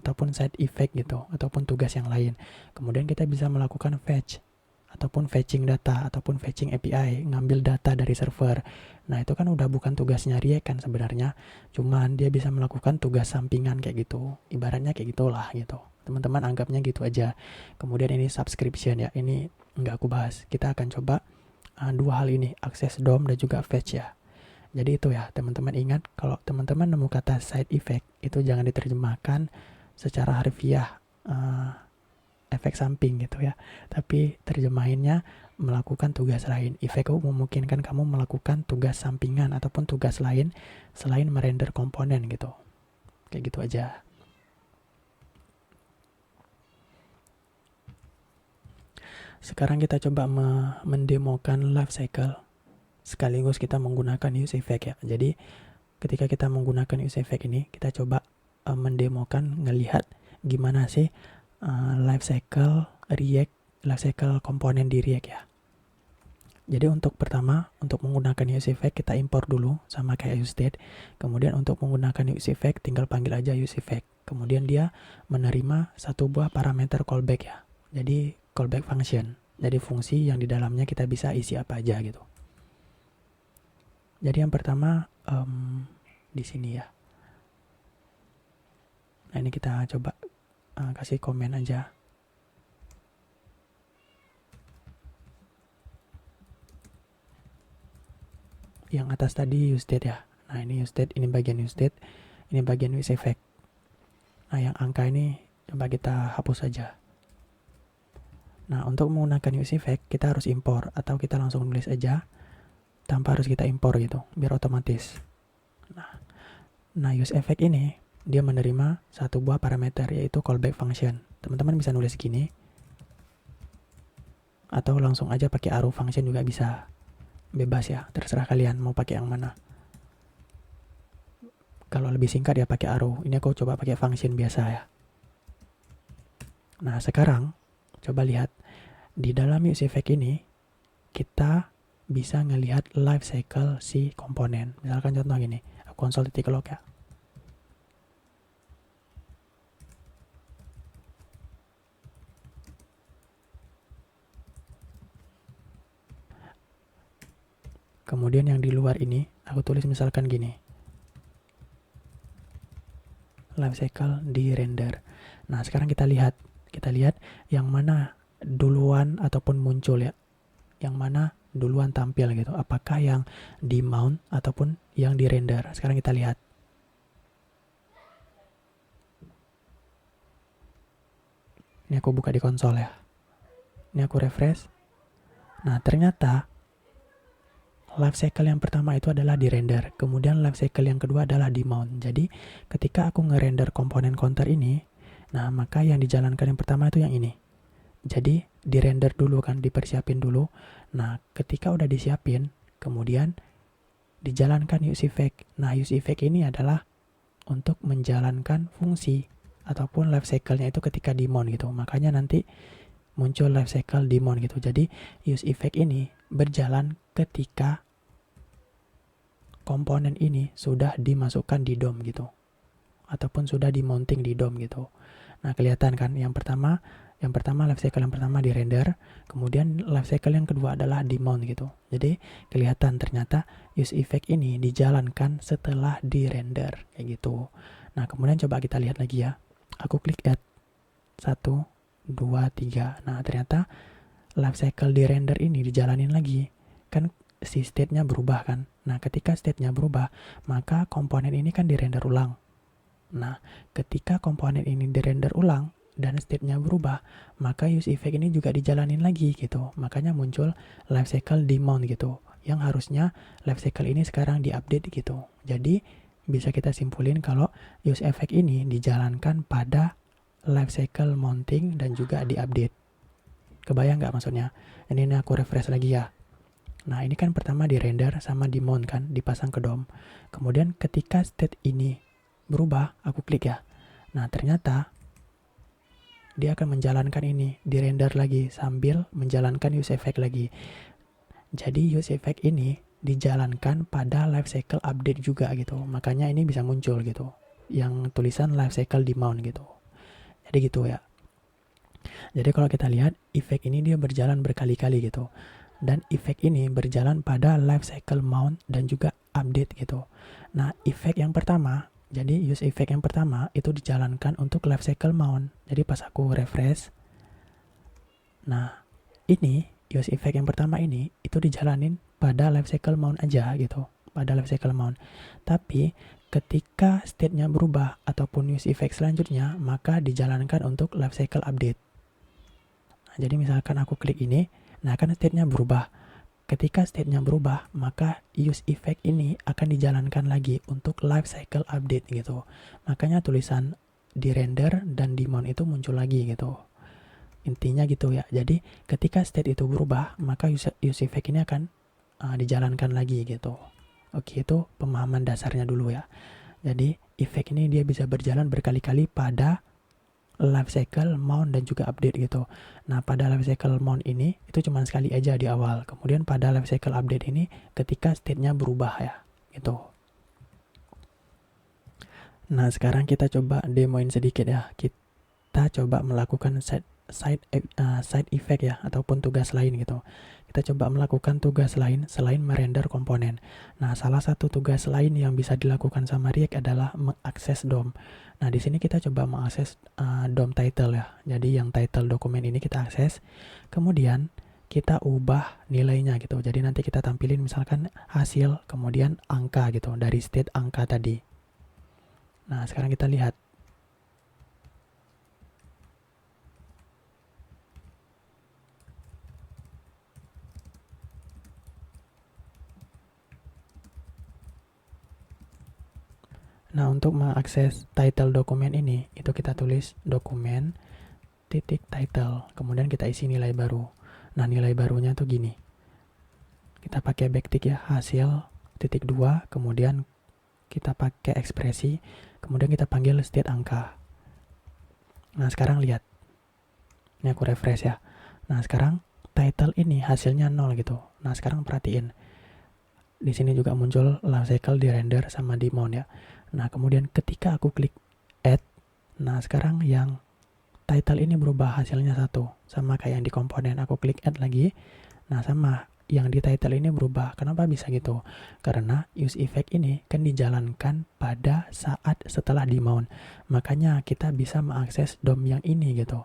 ataupun side effect gitu, ataupun tugas yang lain. Kemudian kita bisa melakukan fetch ataupun fetching data, ataupun fetching API, ngambil data dari server. Nah, itu kan udah bukan tugasnya React kan sebenarnya, cuman dia bisa melakukan tugas sampingan kayak gitu. Ibaratnya kayak gitulah gitu. Teman-teman anggapnya gitu aja. Kemudian ini subscription ya, ini nggak aku bahas. Kita akan coba dua hal ini, akses DOM dan juga fetch ya. Jadi itu ya, teman-teman ingat kalau teman-teman nemu kata side effect, itu jangan diterjemahkan secara harfiah, efek samping gitu ya, tapi terjemahinnya melakukan tugas lain. Effect hook memungkinkan kamu melakukan tugas sampingan ataupun tugas lain selain merender komponen gitu. Kayak gitu aja. Sekarang kita coba mendemokan life cycle sekaligus kita menggunakan use effect ya. Jadi ketika kita menggunakan use effect ini, kita coba mendemokan, ngelihat gimana sih life cycle React, life cycle komponen di React ya. Jadi untuk pertama, untuk menggunakan use effect kita import dulu sama kayak useState. Kemudian untuk menggunakan use effect tinggal panggil aja use effect. Kemudian dia menerima satu buah parameter callback ya. Jadi callback function. Jadi fungsi yang di dalamnya kita bisa isi apa aja gitu. Jadi yang pertama di sini ya. Nah, ini kita coba kasih komen aja. Yang atas tadi useState ya. Nah, ini useState, ini bagian useState, ini bagian use effect. Nah, yang angka ini coba kita hapus saja. Nah, untuk menggunakan use effect kita harus import, atau kita langsung nulis aja tanpa harus kita import gitu, biar otomatis. Nah, Nah, use effect ini dia menerima satu buah parameter yaitu callback function. Teman-teman bisa nulis gini atau langsung aja pakai arrow function juga bisa. Bebas ya, terserah kalian mau pakai yang mana. Kalau lebih singkat ya pakai arrow. Ini aku coba pakai function biasa ya. Nah, sekarang coba lihat di dalam use effect ini kita bisa ngelihat life cycle si komponen. Misalkan contoh gini, aku console titik log ya. Kemudian yang di luar ini aku tulis misalkan gini, life cycle di render. Nah, sekarang kita lihat yang mana duluan ataupun muncul ya, yang mana duluan tampil gitu. Apakah yang di mount ataupun yang di render. Sekarang kita lihat. Ini aku buka di konsol ya. Ini aku refresh. Nah, ternyata life cycle yang pertama itu adalah di render. Kemudian life cycle yang kedua adalah di mount. Jadi, ketika aku nge-render komponen counter ini, nah maka yang dijalankan yang pertama itu yang ini. Jadi, di render dulu kan, dipersiapin dulu. Nah, ketika udah disiapin, kemudian dijalankan use effect. Nah, use effect ini adalah untuk menjalankan fungsi ataupun life cycle-nya itu ketika di mount gitu. Makanya nanti muncul life cycle di mount gitu. Jadi, use effect ini berjalan ketika komponen ini sudah dimasukkan di DOM gitu, ataupun sudah di mounting di DOM gitu. Nah, kelihatan kan yang pertama life cycle yang pertama di render, kemudian life cycle yang kedua adalah di mount gitu. Jadi kelihatan ternyata use effect ini dijalankan setelah di render kayak gitu. Nah, kemudian coba kita lihat lagi ya. Aku klik add 1 2 3. Nah, ternyata life cycle di render ini dijalanin lagi. Kan si state-nya berubah kan. Nah, ketika state-nya berubah, maka komponen ini kan dirender ulang. Nah, ketika komponen ini dirender ulang dan state-nya berubah, maka use effect ini juga dijalanin lagi gitu. Makanya muncul life cycle di mount gitu. Yang harusnya life cycle ini sekarang diupdate gitu. Jadi, bisa kita simpulin kalau use effect ini dijalankan pada life cycle mounting dan juga diupdate. Kebayang nggak maksudnya? Ini aku refresh lagi ya. Nah, ini kan pertama di render sama di mount kan, dipasang ke DOM. Kemudian ketika state ini berubah, aku klik ya. Nah, ternyata dia akan menjalankan ini, di render lagi sambil menjalankan use effect lagi. Jadi use effect ini dijalankan pada life cycle update juga gitu. Makanya ini bisa muncul gitu. Yang tulisan life cycle di mount gitu. Jadi gitu ya. Jadi kalau kita lihat, effect ini dia berjalan berkali-kali gitu. Dan effect ini berjalan pada life cycle mount dan juga update gitu. Nah, effect yang pertama, jadi use effect yang pertama itu dijalankan untuk life cycle mount. Jadi pas aku refresh, nah ini use effect yang pertama ini itu dijalanin pada life cycle mount aja gitu, pada life cycle mount. Tapi ketika state-nya berubah ataupun use effect selanjutnya, maka dijalankan untuk life cycle update. Nah, jadi misalkan aku klik ini, nah kan state-nya berubah. Ketika state-nya berubah, maka use effect ini akan dijalankan lagi untuk life cycle update gitu. Makanya tulisan di render dan di mount itu muncul lagi gitu. Intinya gitu ya. Jadi ketika state itu berubah, maka use effect ini akan dijalankan lagi gitu. Oke, itu pemahaman dasarnya dulu ya. Jadi effect ini dia bisa berjalan berkali-kali pada life cycle mount dan juga update gitu. Nah, pada life cycle mount ini itu cuma sekali aja di awal. Kemudian pada life cycle update ini ketika state-nya berubah ya, gitu. Nah, sekarang kita coba demoin sedikit ya. Kita coba melakukan side effect ya, ataupun tugas lain gitu. Kita coba melakukan tugas lain selain merender komponen. Nah, salah satu tugas lain yang bisa dilakukan sama React adalah mengakses DOM. Nah, di sini kita coba mengakses DOM title ya. Jadi yang title dokumen ini kita akses. Kemudian kita ubah nilainya gitu. Jadi nanti kita tampilin misalkan hasil, kemudian angka gitu, dari state angka tadi. Nah, sekarang kita lihat. Nah, untuk mengakses title dokumen ini, itu kita tulis dokumen titik title, kemudian kita isi nilai baru. Nah, nilai barunya tuh gini. Kita pakai backtick ya, hasil titik 2, kemudian kita pakai ekspresi, kemudian kita panggil state angka. Nah, sekarang lihat. Ini aku refresh ya. Nah, sekarang title ini hasilnya 0 gitu. Nah, sekarang perhatiin. Di sini juga muncul life cycle di render sama di mount ya. Nah, kemudian ketika aku klik add, nah sekarang yang title ini berubah hasilnya 1. Sama kayak yang di komponen, aku klik add lagi. Nah, sama yang di title ini berubah. Kenapa bisa gitu? Karena use effect ini kan dijalankan pada saat setelah di mount. Makanya kita bisa mengakses DOM yang ini gitu.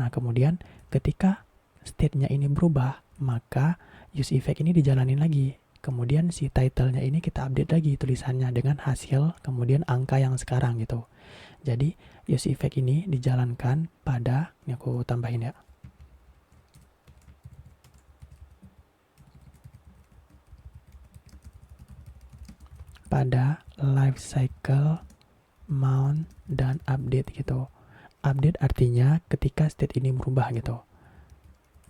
Nah, kemudian ketika state-nya ini berubah, maka use effect ini dijalanin lagi. Kemudian si title-nya ini kita update lagi tulisannya dengan hasil, kemudian angka yang sekarang gitu. Jadi, use effect ini dijalankan pada, ini aku tambahin ya. Pada life cycle, mount, dan update gitu. Update artinya ketika state ini berubah gitu.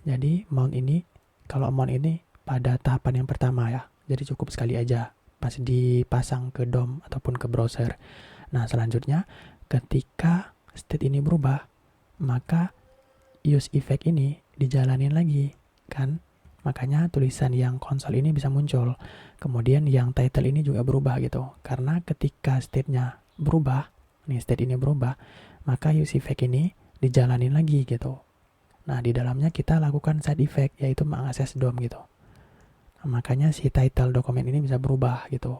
Jadi, mount ini, kalau mount ini pada tahapan yang pertama ya, jadi cukup sekali aja pas dipasang ke DOM ataupun ke browser. Nah, selanjutnya ketika state ini berubah, maka use effect ini dijalanin lagi kan, makanya tulisan yang konsol ini bisa muncul. Kemudian yang title ini juga berubah gitu, karena ketika state-nya berubah, nih state ini berubah, maka use effect ini dijalanin lagi gitu. Nah, di dalamnya kita lakukan side effect, yaitu mengakses DOM gitu. Nah, makanya si title dokumen ini bisa berubah gitu.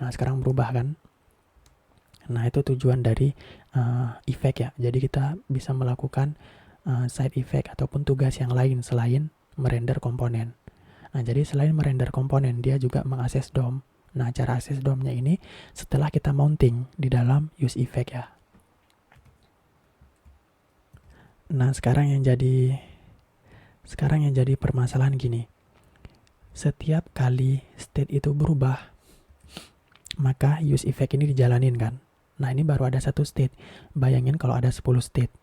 Nah, sekarang berubah kan. Nah, itu tujuan dari effect ya. Jadi kita bisa melakukan side effect ataupun tugas yang lain selain merender komponen. Nah, jadi selain merender komponen, dia juga mengakses DOM. Nah, cara akses DOM-nya ini setelah kita mounting di dalam use effect ya. Nah, sekarang yang jadi permasalahan gini. Setiap kali state itu berubah, maka use effect ini dijalanin kan. Nah, ini baru ada 1 state. Bayangin kalau ada 10 state.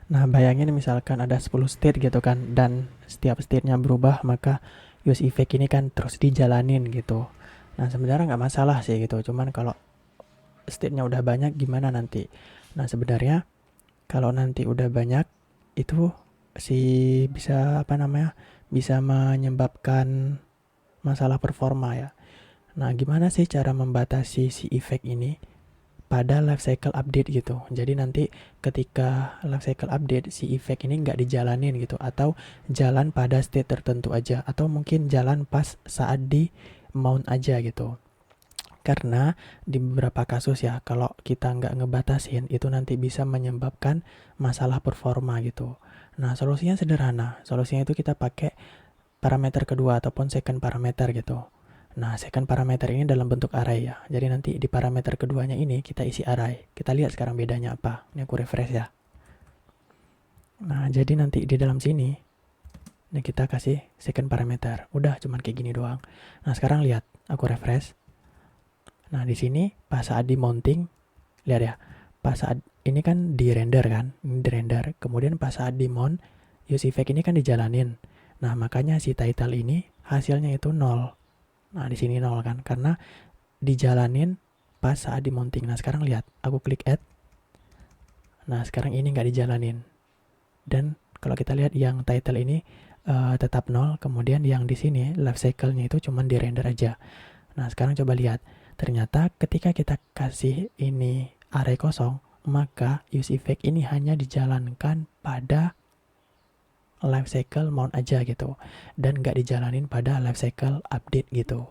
Nah, bayangin misalkan ada 10 state gitu kan, dan setiap state-nya berubah, maka use effect ini kan terus dijalanin gitu. Nah, sebenarnya nggak masalah sih gitu, cuman kalau state-nya udah banyak gimana nanti? Nah, sebenarnya kalau nanti udah banyak, itu bisa menyebabkan masalah performa ya. Nah, gimana sih cara membatasi si effect ini pada life cycle update gitu. Jadi nanti ketika life cycle update, si effect ini nggak dijalanin gitu, atau jalan pada state tertentu aja, atau mungkin jalan pas saat di mount aja gitu. Karena di beberapa kasus ya, kalau kita nggak ngebatasin, itu nanti bisa menyebabkan masalah performa gitu. Nah, solusinya sederhana. Solusinya itu kita pakai parameter kedua ataupun second parameter gitu. Nah, second parameter ini dalam bentuk array ya. Jadi nanti di parameter keduanya ini kita isi array. Kita lihat sekarang bedanya apa. Ini aku refresh ya. Nah, jadi nanti di dalam sini, ini kita kasih second parameter. Udah, cuman kayak gini doang. Nah, sekarang lihat. Aku refresh. Nah, di sini pas saat di mounting, lihat ya, pas saat ini kan di render kan, ini di render. Kemudian pas saat di mount, use effect ini kan dijalanin. Nah, makanya si title ini hasilnya itu 0. Nah, di sini 0 kan, karena dijalanin pas saat di mounting. Nah, sekarang lihat, aku klik add. Nah, sekarang ini nggak dijalanin. Dan kalau kita lihat yang title ini tetap 0, kemudian yang di sini life cycle-nya itu cuma di render aja. Nah, sekarang coba lihat. Ternyata ketika kita kasih ini array kosong, maka use effect ini hanya dijalankan pada life cycle mount aja gitu, dan nggak dijalanin pada life cycle update gitu.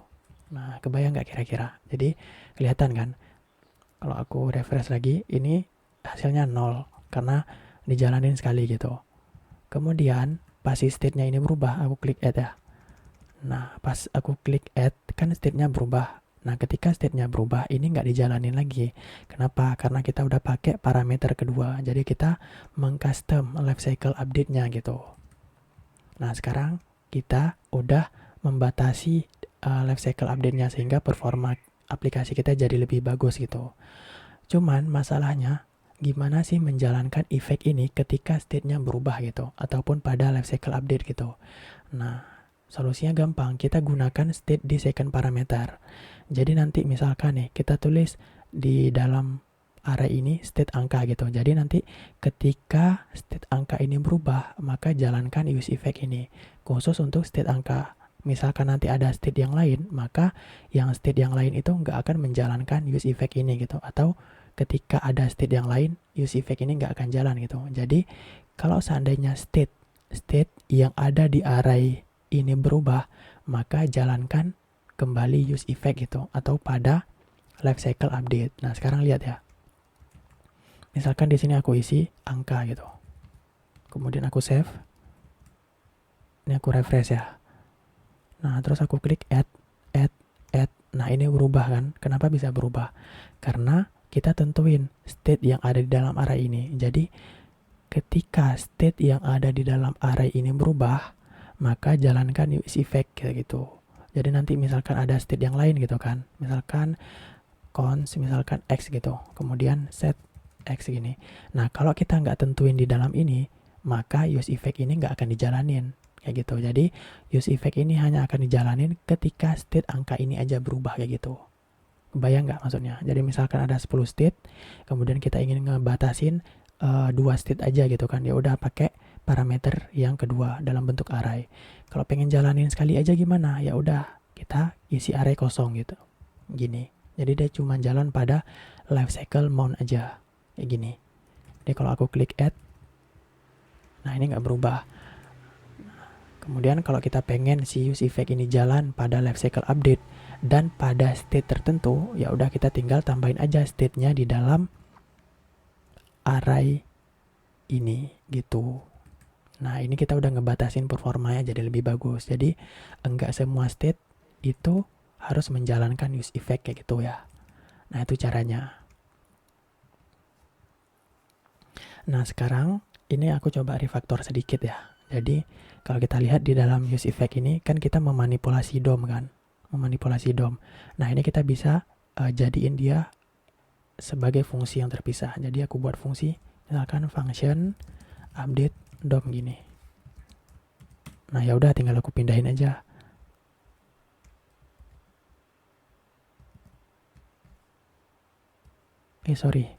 Nah, kebayang nggak kira-kira? Jadi kelihatan kan, kalau aku refresh lagi, ini hasilnya 0 karena dijalanin sekali gitu. Kemudian pas si state-nya ini berubah, aku klik add ya. Nah, pas aku klik add, kan state-nya berubah. Nah, ketika state-nya berubah, ini nggak dijalanin lagi. Kenapa? Karena kita udah pakai parameter kedua. Jadi kita mengcustom life cycle update-nya gitu. Nah, sekarang kita udah membatasi life cycle update-nya sehingga performa aplikasi kita jadi lebih bagus gitu. Cuman masalahnya gimana sih menjalankan efek ini ketika state-nya berubah gitu, ataupun pada lifecycle update gitu. Nah, solusinya gampang, kita gunakan state di second parameter. Jadi nanti misalkan nih, kita tulis di dalam array ini state angka gitu. Jadi nanti ketika state angka ini berubah, maka jalankan use effect ini. Khusus untuk state angka. Misalkan nanti ada state yang lain, maka yang state yang lain itu nggak akan menjalankan use effect ini gitu. Atau ketika ada state yang lain, use effect ini nggak akan jalan gitu. Jadi kalau seandainya state yang ada di array ini berubah, maka jalankan kembali use effect gitu, atau pada lifecycle update. Nah, sekarang lihat ya. Misalkan di sini aku isi angka gitu. Kemudian aku save. Ini aku refresh ya. Nah, terus aku klik add. Nah, ini berubah kan? Kenapa bisa berubah? Karena kita tentuin state yang ada di dalam array ini. Jadi, ketika state yang ada di dalam array ini berubah, maka jalankan use effect kayak gitu. Jadi nanti misalkan ada state yang lain gitu kan. Misalkan const, misalkan x gitu. Kemudian set x gini. Nah, kalau kita nggak tentuin di dalam ini, maka use effect ini nggak akan dijalanin. Kayak gitu. Jadi, use effect ini hanya akan dijalanin ketika state angka ini aja berubah kayak gitu. Kebayang nggak maksudnya? Jadi misalkan ada 10 state, kemudian kita ingin ngebatasin 2 state aja gitu kan. Ya udah pakai parameter yang kedua dalam bentuk array. Kalau pengen jalanin sekali aja gimana? Ya udah kita isi array kosong gitu. Gini. Jadi dia cuma jalan pada lifecycle mount aja. Kayak gini. Jadi kalau aku klik add, nah ini nggak berubah. Kemudian kalau kita pengen si use effect ini jalan pada lifecycle update dan pada state tertentu, ya udah kita tinggal tambahin aja state-nya di dalam array ini gitu. Nah, ini kita udah ngebatasin performanya jadi lebih bagus. Jadi enggak semua state itu harus menjalankan use effect kayak gitu ya. Nah, itu caranya. Nah, sekarang ini aku coba refactor sedikit ya. Jadi kalau kita lihat di dalam use effect ini kan kita memanipulasi DOM kan. Memanipulasi DOM. Nah, ini kita bisa jadiin dia sebagai fungsi yang terpisah. Jadi aku buat fungsi misalkan function update DOM gini. Nah, ya udah tinggal aku pindahin aja. Sorry.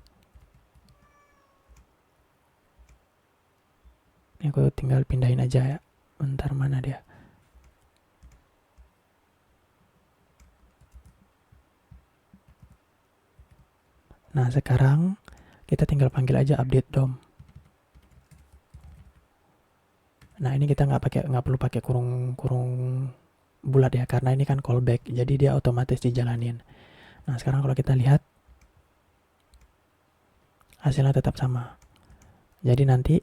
Ini aku tinggal pindahin aja ya. Bentar, mana dia? Nah, sekarang kita tinggal panggil aja update DOM. Nah, ini kita nggak perlu pakai kurung bulat ya, karena ini kan callback, jadi dia otomatis dijalanin. Nah, sekarang kalau kita lihat hasilnya tetap sama. Jadi nanti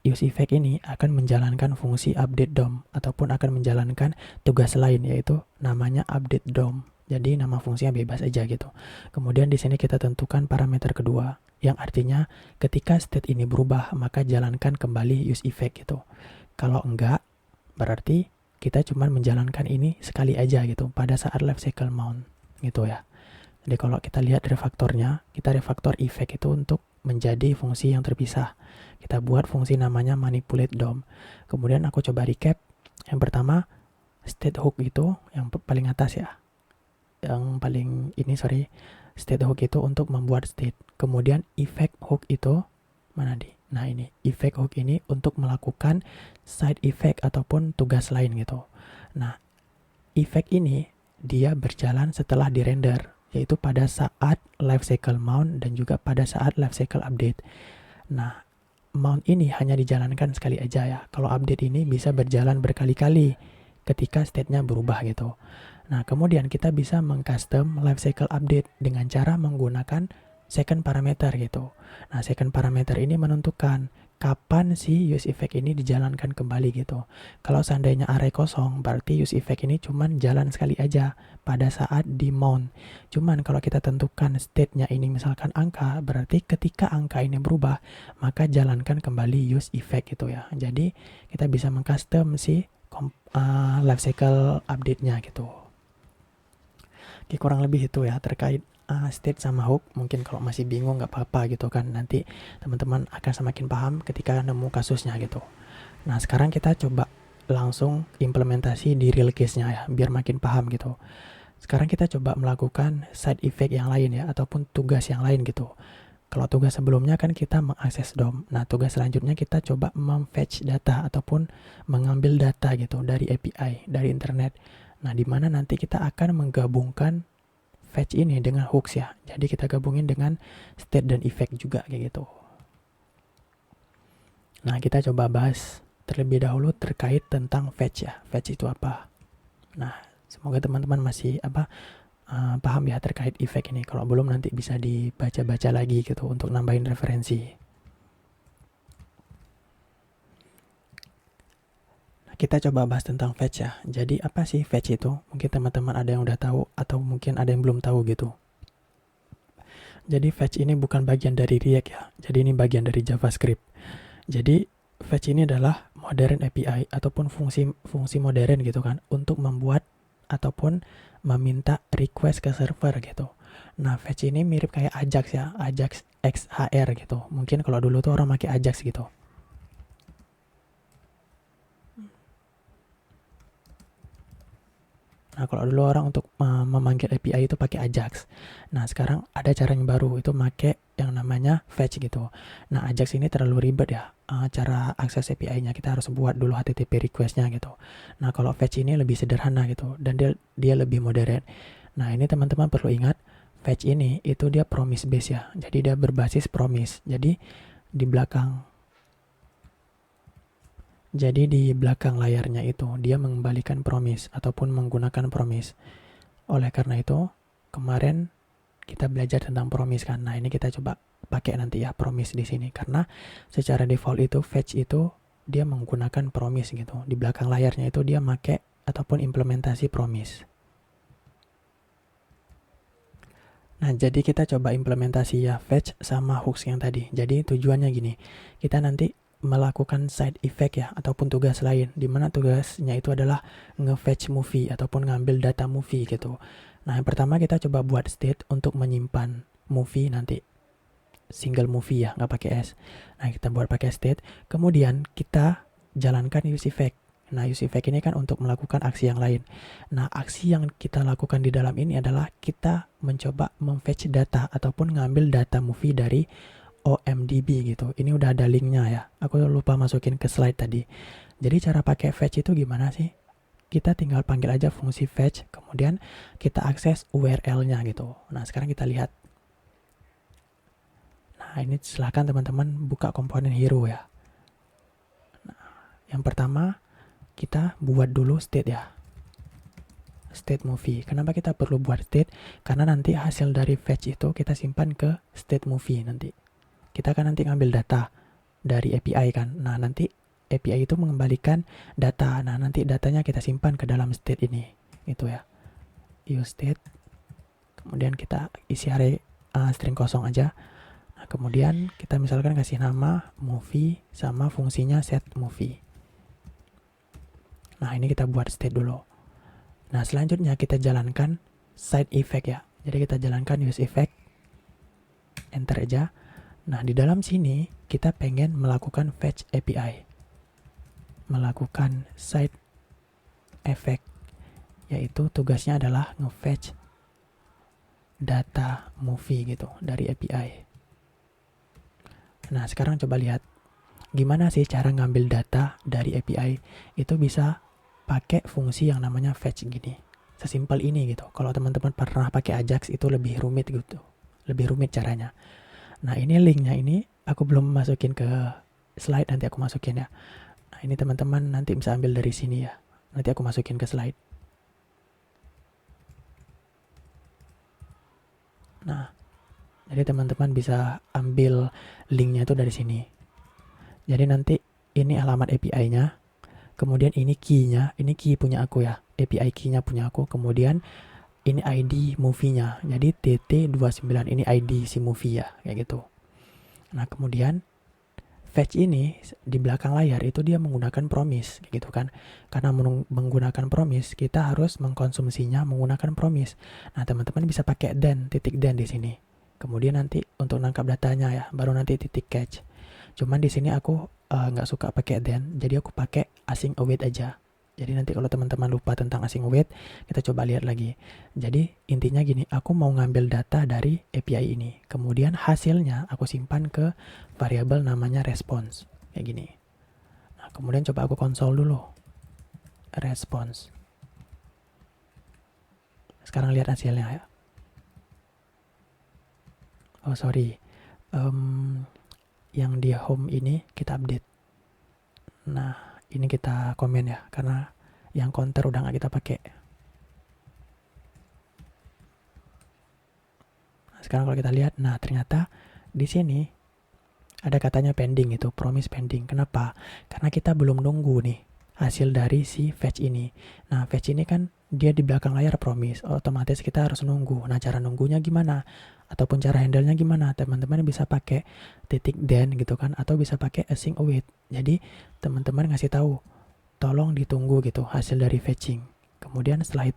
use effect ini akan menjalankan fungsi update DOM ataupun akan menjalankan tugas lain, yaitu namanya update DOM. Jadi nama fungsinya bebas aja gitu. Kemudian di sini kita tentukan parameter kedua, yang artinya ketika state ini berubah maka jalankan kembali use effect gitu. Kalau enggak, berarti kita cuma menjalankan ini sekali aja gitu pada saat lifecycle mount gitu ya. Jadi kalau kita lihat refaktornya, kita refaktor effect itu untuk menjadi fungsi yang terpisah. Kita buat fungsi namanya manipulate DOM. Kemudian aku coba recap. Yang pertama, state hook itu yang paling atas ya. State hook itu untuk membuat state. Kemudian effect hook itu mana di? Nah, ini effect hook ini untuk melakukan side effect ataupun tugas lain gitu. Nah, effect ini dia berjalan setelah dirender, yaitu pada saat lifecycle mount dan juga pada saat lifecycle update. Nah, mount ini hanya dijalankan sekali aja ya. Kalau update ini bisa berjalan berkali-kali ketika state-nya berubah gitu. Nah, kemudian kita bisa mengcustom lifecycle update dengan cara menggunakan second parameter gitu. Nah, second parameter ini menentukan kapan si use effect ini dijalankan kembali gitu. Kalau seandainya array kosong, berarti use effect ini cuman jalan sekali aja pada saat di mount. Cuman kalau kita tentukan state-nya ini misalkan angka, berarti ketika angka ini berubah, maka jalankan kembali use effect gitu ya. Jadi kita bisa mengcustom si lifecycle update-nya gitu. Oke, kurang lebih itu ya terkait state sama hook. Mungkin kalau masih bingung nggak apa-apa gitu kan, nanti teman-teman akan semakin paham ketika nemu kasusnya gitu. Nah, sekarang kita coba langsung implementasi di real case-nya ya, biar makin paham gitu. Sekarang kita coba melakukan side effect yang lain ya, ataupun tugas yang lain gitu. Kalau tugas sebelumnya kan kita mengakses DOM. Nah, tugas selanjutnya kita coba memfetch data ataupun mengambil data gitu dari API, dari internet. Nah, di mana nanti kita akan menggabungkan fetch ini dengan hooks ya. Jadi kita gabungin dengan state dan effect juga kayak gitu. Nah, kita coba bahas terlebih dahulu terkait tentang fetch ya. Fetch itu apa? Nah, semoga teman-teman masih paham ya terkait effect ini. Kalau belum nanti bisa dibaca-baca lagi gitu untuk nambahin referensi. Nah, kita coba bahas tentang fetch ya. Jadi apa sih fetch itu? Mungkin teman-teman ada yang udah tahu atau mungkin ada yang belum tahu gitu. Jadi fetch ini bukan bagian dari React ya. Jadi ini bagian dari JavaScript. Jadi fetch ini adalah modern API ataupun fungsi modern gitu kan untuk membuat ataupun meminta request ke server gitu. Nah, fetch ini mirip kayak Ajax ya, Ajax XHR gitu. Mungkin kalau dulu tuh orang pakai Ajax gitu. Nah, kalau dulu orang untuk memanggil API itu pakai Ajax. Nah, sekarang ada cara yang baru, itu pakai yang namanya fetch gitu. Nah, Ajax ini terlalu ribet ya, cara akses API-nya. Kita harus buat dulu HTTP request-nya gitu. Nah, kalau fetch ini lebih sederhana gitu, dan dia lebih modern. Nah, ini teman-teman perlu ingat, fetch ini itu dia promise base ya. Jadi dia berbasis promise. Jadi di belakang layarnya itu dia mengembalikan promise ataupun menggunakan promise. Oleh karena itu, kemarin kita belajar tentang promise kan. Nah, ini kita coba pakai nanti ya promise di sini karena secara default itu fetch itu dia menggunakan promise gitu. Di belakang layarnya itu dia pakai ataupun implementasi promise. Nah, jadi kita coba implementasi ya fetch sama hooks yang tadi. Jadi tujuannya gini, kita nanti melakukan side effect ya ataupun tugas lain di mana tugasnya itu adalah nge-fetch movie ataupun ngambil data movie gitu. Nah, yang pertama kita coba buat state untuk menyimpan movie nanti single movie ya, nggak pakai S. Nah, kita buat pakai state, kemudian kita jalankan use effect. Nah, use effect ini kan untuk melakukan aksi yang lain. Nah, aksi yang kita lakukan di dalam ini adalah kita mencoba memfetch data ataupun ngambil data movie dari OMDB gitu. Ini udah ada linknya ya. Aku lupa masukin ke slide tadi. Jadi cara pakai fetch itu gimana sih? Kita tinggal panggil aja fungsi fetch, kemudian kita akses URL-nya gitu. Nah, sekarang kita lihat. Nah, ini silahkan teman-teman buka komponen hero ya. Nah, yang pertama kita buat dulu state ya. State movie. Kenapa kita perlu buat state? Karena nanti hasil dari fetch itu kita simpan ke state movie nanti. Kita akan nanti ngambil data dari API kan. Nah, nanti API itu mengembalikan data. Nah, nanti datanya kita simpan ke dalam state ini. Itu ya. Use state. Kemudian kita isi array string kosong aja. Nah, kemudian kita misalkan kasih nama movie sama fungsinya set movie. Nah, ini kita buat state dulu. Nah, selanjutnya kita jalankan side effect ya. Jadi kita jalankan use effect. Enter aja. Nah, di dalam sini kita pengen melakukan fetch API. Melakukan side effect. Yaitu tugasnya adalah nge-fetch data movie gitu dari API. Nah, sekarang coba lihat. Gimana sih cara ngambil data dari API? Itu bisa pakai fungsi yang namanya fetch gini. Sesimpel ini gitu. Kalau teman-teman pernah pakai Ajax itu lebih rumit gitu. Lebih rumit caranya. Nah, ini linknya ini aku belum masukin ke slide, nanti aku masukin ya. Nah, ini teman-teman nanti bisa ambil dari sini ya. Nanti aku masukin ke slide. Nah, jadi teman-teman bisa ambil linknya itu dari sini. Jadi nanti ini alamat API-nya. Kemudian ini key-nya, ini key punya aku ya. API key-nya punya aku. Kemudian ini ID movie-nya. Jadi TT29 ini ID si movie ya, kayak gitu. Nah, kemudian fetch ini di belakang layar itu dia menggunakan promise gitu kan. Karena menggunakan promise, kita harus mengkonsumsinya menggunakan promise. Nah, teman-teman bisa pakai titik then di sini. Kemudian nanti untuk nangkap datanya ya, baru nanti titik catch. Cuman di sini aku nggak suka pakai then, jadi aku pakai async await aja. Jadi nanti kalau teman-teman lupa tentang async await, kita coba lihat lagi. Jadi intinya gini, aku mau ngambil data dari API ini. Kemudian hasilnya aku simpan ke variabel namanya response. Kayak gini. Nah, kemudian coba aku konsol dulu. Response. Sekarang lihat hasilnya ya. Oh sorry. Yang di home ini kita update. Nah, ini kita komen ya, karena yang counter udah nggak kita pakai. Nah, sekarang kalau kita lihat, nah ternyata di sini ada katanya pending itu, promise pending. Kenapa? Karena kita belum nunggu nih hasil dari si fetch ini. Nah, fetch ini kan dia di belakang layar promise, otomatis kita harus nunggu. Nah, cara nunggunya gimana? Ataupun cara handle-nya gimana? Teman-teman bisa pakai titik then gitu kan, atau bisa pakai async await. Jadi, teman-teman ngasih tahu, tolong ditunggu gitu hasil dari fetching. Kemudian setelah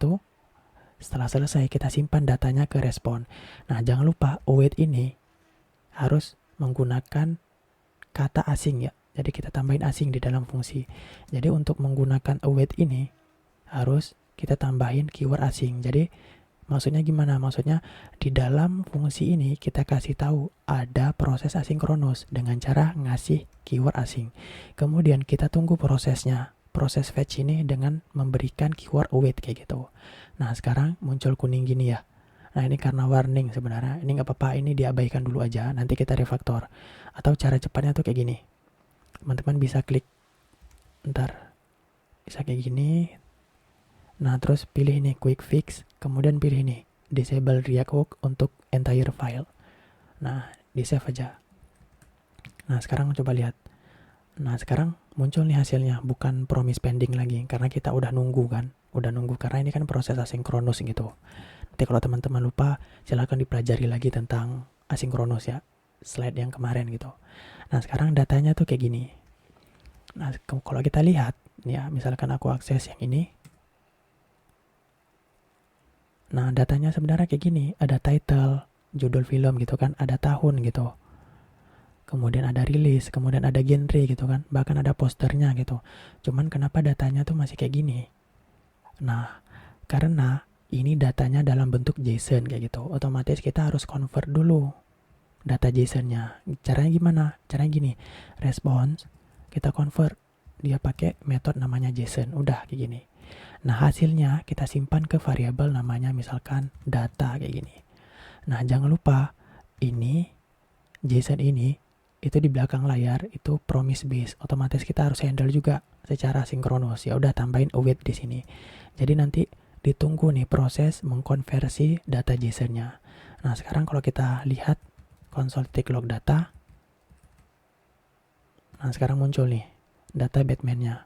selesai kita simpan datanya ke respon. Nah, jangan lupa await ini harus menggunakan kata asing ya. Jadi kita tambahin asing di dalam fungsi. Jadi untuk menggunakan await ini harus kita tambahin keyword asing. Jadi maksudnya gimana? Maksudnya di dalam fungsi ini kita kasih tahu ada proses asinkronus dengan cara ngasih keyword asing. Kemudian kita tunggu prosesnya. Proses fetch ini dengan memberikan keyword await kayak gitu. Nah, sekarang muncul kuning gini ya. Nah, ini karena warning sebenarnya. Ini nggak apa-apa, ini diabaikan dulu aja. Nanti kita refaktor. Atau cara cepatnya tuh kayak gini. Teman-teman bisa klik. Bisa kayak gini. Nah, terus pilih ini quick fix. Kemudian pilih ini disable React hook untuk entire file. Nah, di save aja. Nah, sekarang coba lihat. Nah, sekarang muncul nih hasilnya. Bukan promise pending lagi. Karena kita udah nunggu kan. Karena ini kan proses asinkronus gitu. Nanti kalau teman-teman lupa, silahkan dipelajari lagi tentang asinkronus ya. Slide yang kemarin gitu. Nah, sekarang datanya tuh kayak gini. Nah, kalau kita lihat, ya misalkan aku akses yang ini. Nah, datanya sebenarnya kayak gini. Ada title, judul film gitu kan. Ada tahun gitu. Kemudian ada rilis, kemudian ada genre gitu kan. Bahkan ada posternya gitu. Cuman kenapa datanya tuh masih kayak gini? Nah, karena ini datanya dalam bentuk JSON kayak gitu. Otomatis kita harus convert dulu data JSON-nya. Caranya gimana? Caranya gini. Response, kita convert. Dia pakai metode namanya JSON. Udah kayak gini. Nah, hasilnya kita simpan ke variabel namanya misalkan data kayak gini. Nah, jangan lupa ini JSON ini itu di belakang layar itu promise based. Otomatis kita harus handle juga secara sinkronus. Ya udah tambahin await di sini. Jadi nanti ditunggu nih proses mengkonversi data JSON-nya. Nah, sekarang kalau kita lihat console.log data. Nah, sekarang muncul nih data Batman-nya.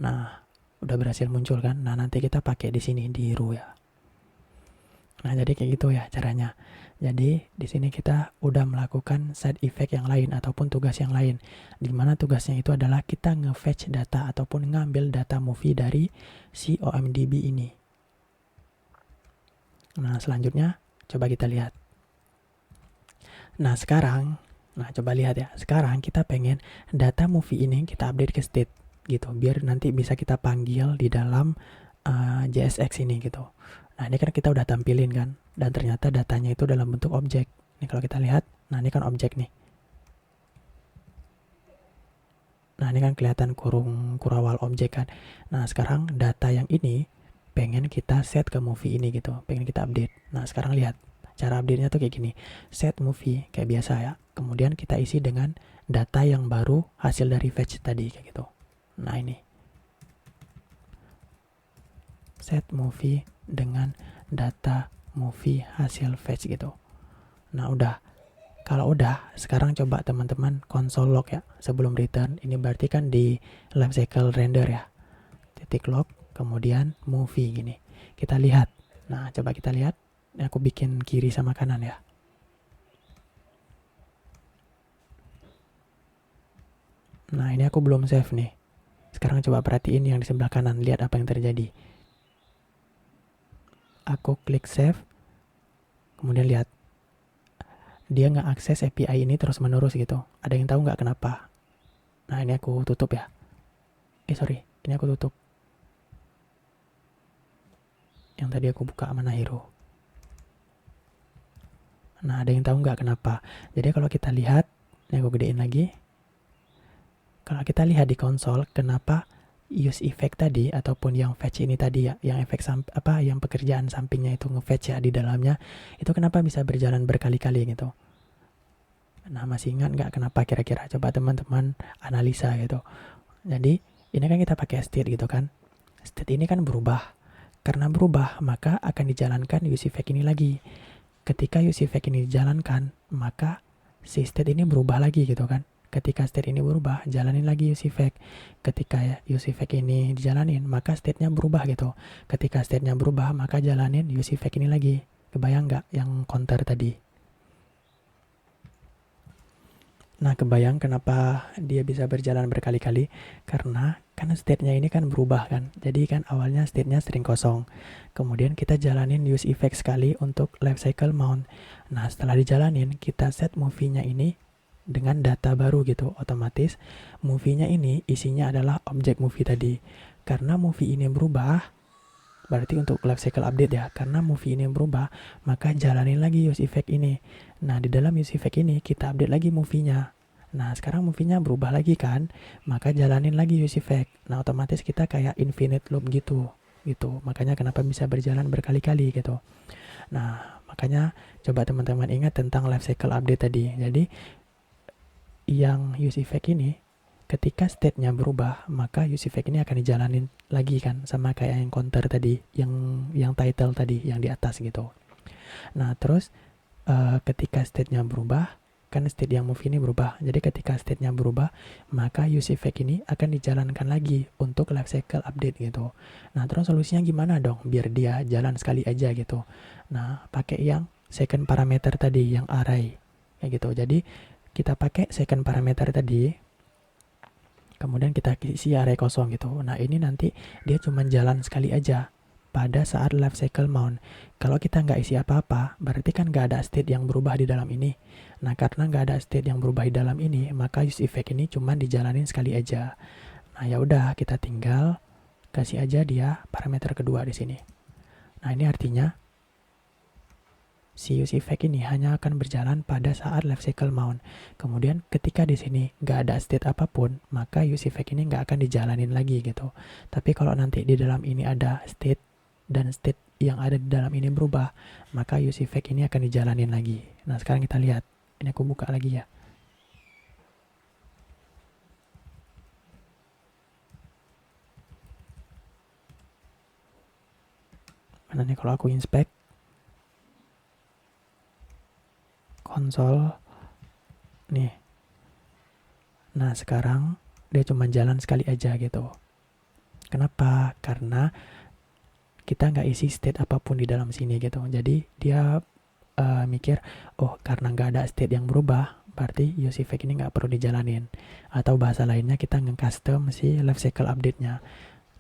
Nah, udah berhasil muncul kan? Nah, nanti kita pakai di sini di row ya. Nah, jadi kayak gitu ya caranya. Jadi di sini kita udah melakukan side effect yang lain ataupun tugas yang lain. Di mana tugasnya itu adalah kita nge-fetch data ataupun ngambil data movie dari si OMDB ini. Nah, selanjutnya coba kita lihat. Nah, coba lihat ya. Sekarang kita pengen data movie ini kita update ke state gitu. Biar nanti bisa kita panggil di dalam JSX ini gitu. Nah, ini kan kita udah tampilin kan. Dan ternyata datanya itu dalam bentuk objek. Ini kalau kita lihat, nah ini kan objek nih. Nah, ini kan kelihatan kurawal objek kan. Nah, sekarang data yang ini pengen kita set ke movie ini gitu. Pengen kita update. Nah, sekarang lihat. Cara update-nya tuh kayak gini. Set movie kayak biasa ya. Kemudian kita isi dengan data yang baru hasil dari fetch tadi kayak gitu. Nah, ini. Set movie dengan data movie hasil fetch gitu. Nah, udah. Kalau udah, sekarang coba teman-teman console log ya sebelum return. Ini berarti kan di lifecycle render ya. Titik log, kemudian movie gini. Kita lihat. Nah, coba kita lihat. Ini aku bikin kiri sama kanan ya. Nah, ini aku belum save nih. Sekarang coba perhatiin yang di sebelah kanan, lihat apa yang terjadi. Aku klik save, kemudian lihat dia nggak akses API ini terus menerus gitu. Ada yang tahu nggak kenapa? Nah, ini aku tutup ya. Sorry, ini aku tutup. Yang tadi aku buka Mana Hero. Nah, ada yang tahu nggak kenapa? Jadi kalau kita lihat, ini aku gedein lagi. Kalau kita lihat di konsol, kenapa use effect tadi ataupun yang fetch ini tadi ya, yang efek yang pekerjaan sampingnya itu nge-fetch ya di dalamnya, itu kenapa bisa berjalan berkali-kali gitu? Nah, masih ingat nggak kenapa kira-kira? Coba teman-teman analisa gitu. Jadi, ini kan kita pakai state gitu kan. State ini kan berubah. Karena berubah, maka akan dijalankan use effect ini lagi. Ketika use effect ini dijalankan, maka si state ini berubah lagi gitu kan. Ketika state ini berubah, jalanin lagi use effect. Ketika use effect ini dijalanin, maka state-nya berubah gitu. Ketika state-nya berubah, maka jalanin use effect ini lagi. Kebayang nggak yang counter tadi? Nah, kebayang kenapa dia bisa berjalan berkali-kali? Karena kan state-nya ini kan berubah kan. Jadi kan awalnya state-nya string kosong. Kemudian kita jalanin use effect sekali untuk life cycle mount. Nah, setelah dijalanin, kita set movie-nya ini dengan data baru gitu. Otomatis movie-nya ini isinya adalah objek movie tadi. Karena movie ini berubah, berarti untuk life cycle update ya. Karena movie ini berubah, maka jalanin lagi use effect ini. Nah, di dalam use effect ini kita update lagi movie-nya. Nah, sekarang movie-nya berubah lagi kan, maka jalanin lagi use effect. Nah, otomatis kita kayak infinite loop gitu. Makanya kenapa bisa berjalan berkali-kali gitu. Nah, makanya coba teman-teman ingat tentang life cycle update tadi. Jadi, yang use effect ini ketika state-nya berubah, maka use effect ini akan dijalanin lagi kan, sama kayak yang counter tadi, yang title tadi, yang di atas gitu. Nah, terus ketika state-nya berubah, kan state yang move ini berubah. Jadi ketika state-nya berubah, maka use effect ini akan dijalankan lagi untuk life cycle update gitu. Nah, terus solusinya gimana dong biar dia jalan sekali aja gitu? Nah, pakai yang second parameter tadi, yang array. Kayak gitu. Jadi kita pakai second parameter tadi, kemudian kita isi array kosong gitu. Nah, ini nanti dia cuma jalan sekali aja pada saat life cycle mount. Kalau kita nggak isi apa-apa, berarti kan nggak ada state yang berubah di dalam ini. Nah, karena nggak ada state yang berubah di dalam ini, maka use effect ini cuma dijalanin sekali aja. Nah, ya udah, kita tinggal kasih aja dia parameter kedua di sini. Nah, ini artinya si use effect ini hanya akan berjalan pada saat life cycle mount. Kemudian ketika di sini nggak ada state apapun, maka use effect ini nggak akan dijalanin lagi gitu. Tapi kalau nanti di dalam ini ada state dan state yang ada di dalam ini berubah, maka use effect ini akan dijalanin lagi. Nah, sekarang kita lihat. Ini aku buka lagi ya. Mana nih kalau aku inspect konsol nih. Nah, sekarang dia cuma jalan sekali aja gitu. Kenapa? Karena kita nggak isi state apapun di dalam sini gitu. Jadi dia mikir, oh karena nggak ada state yang berubah, berarti use effect ini nggak perlu dijalanin. Atau bahasa lainnya kita nge-custom si life cycle update-nya.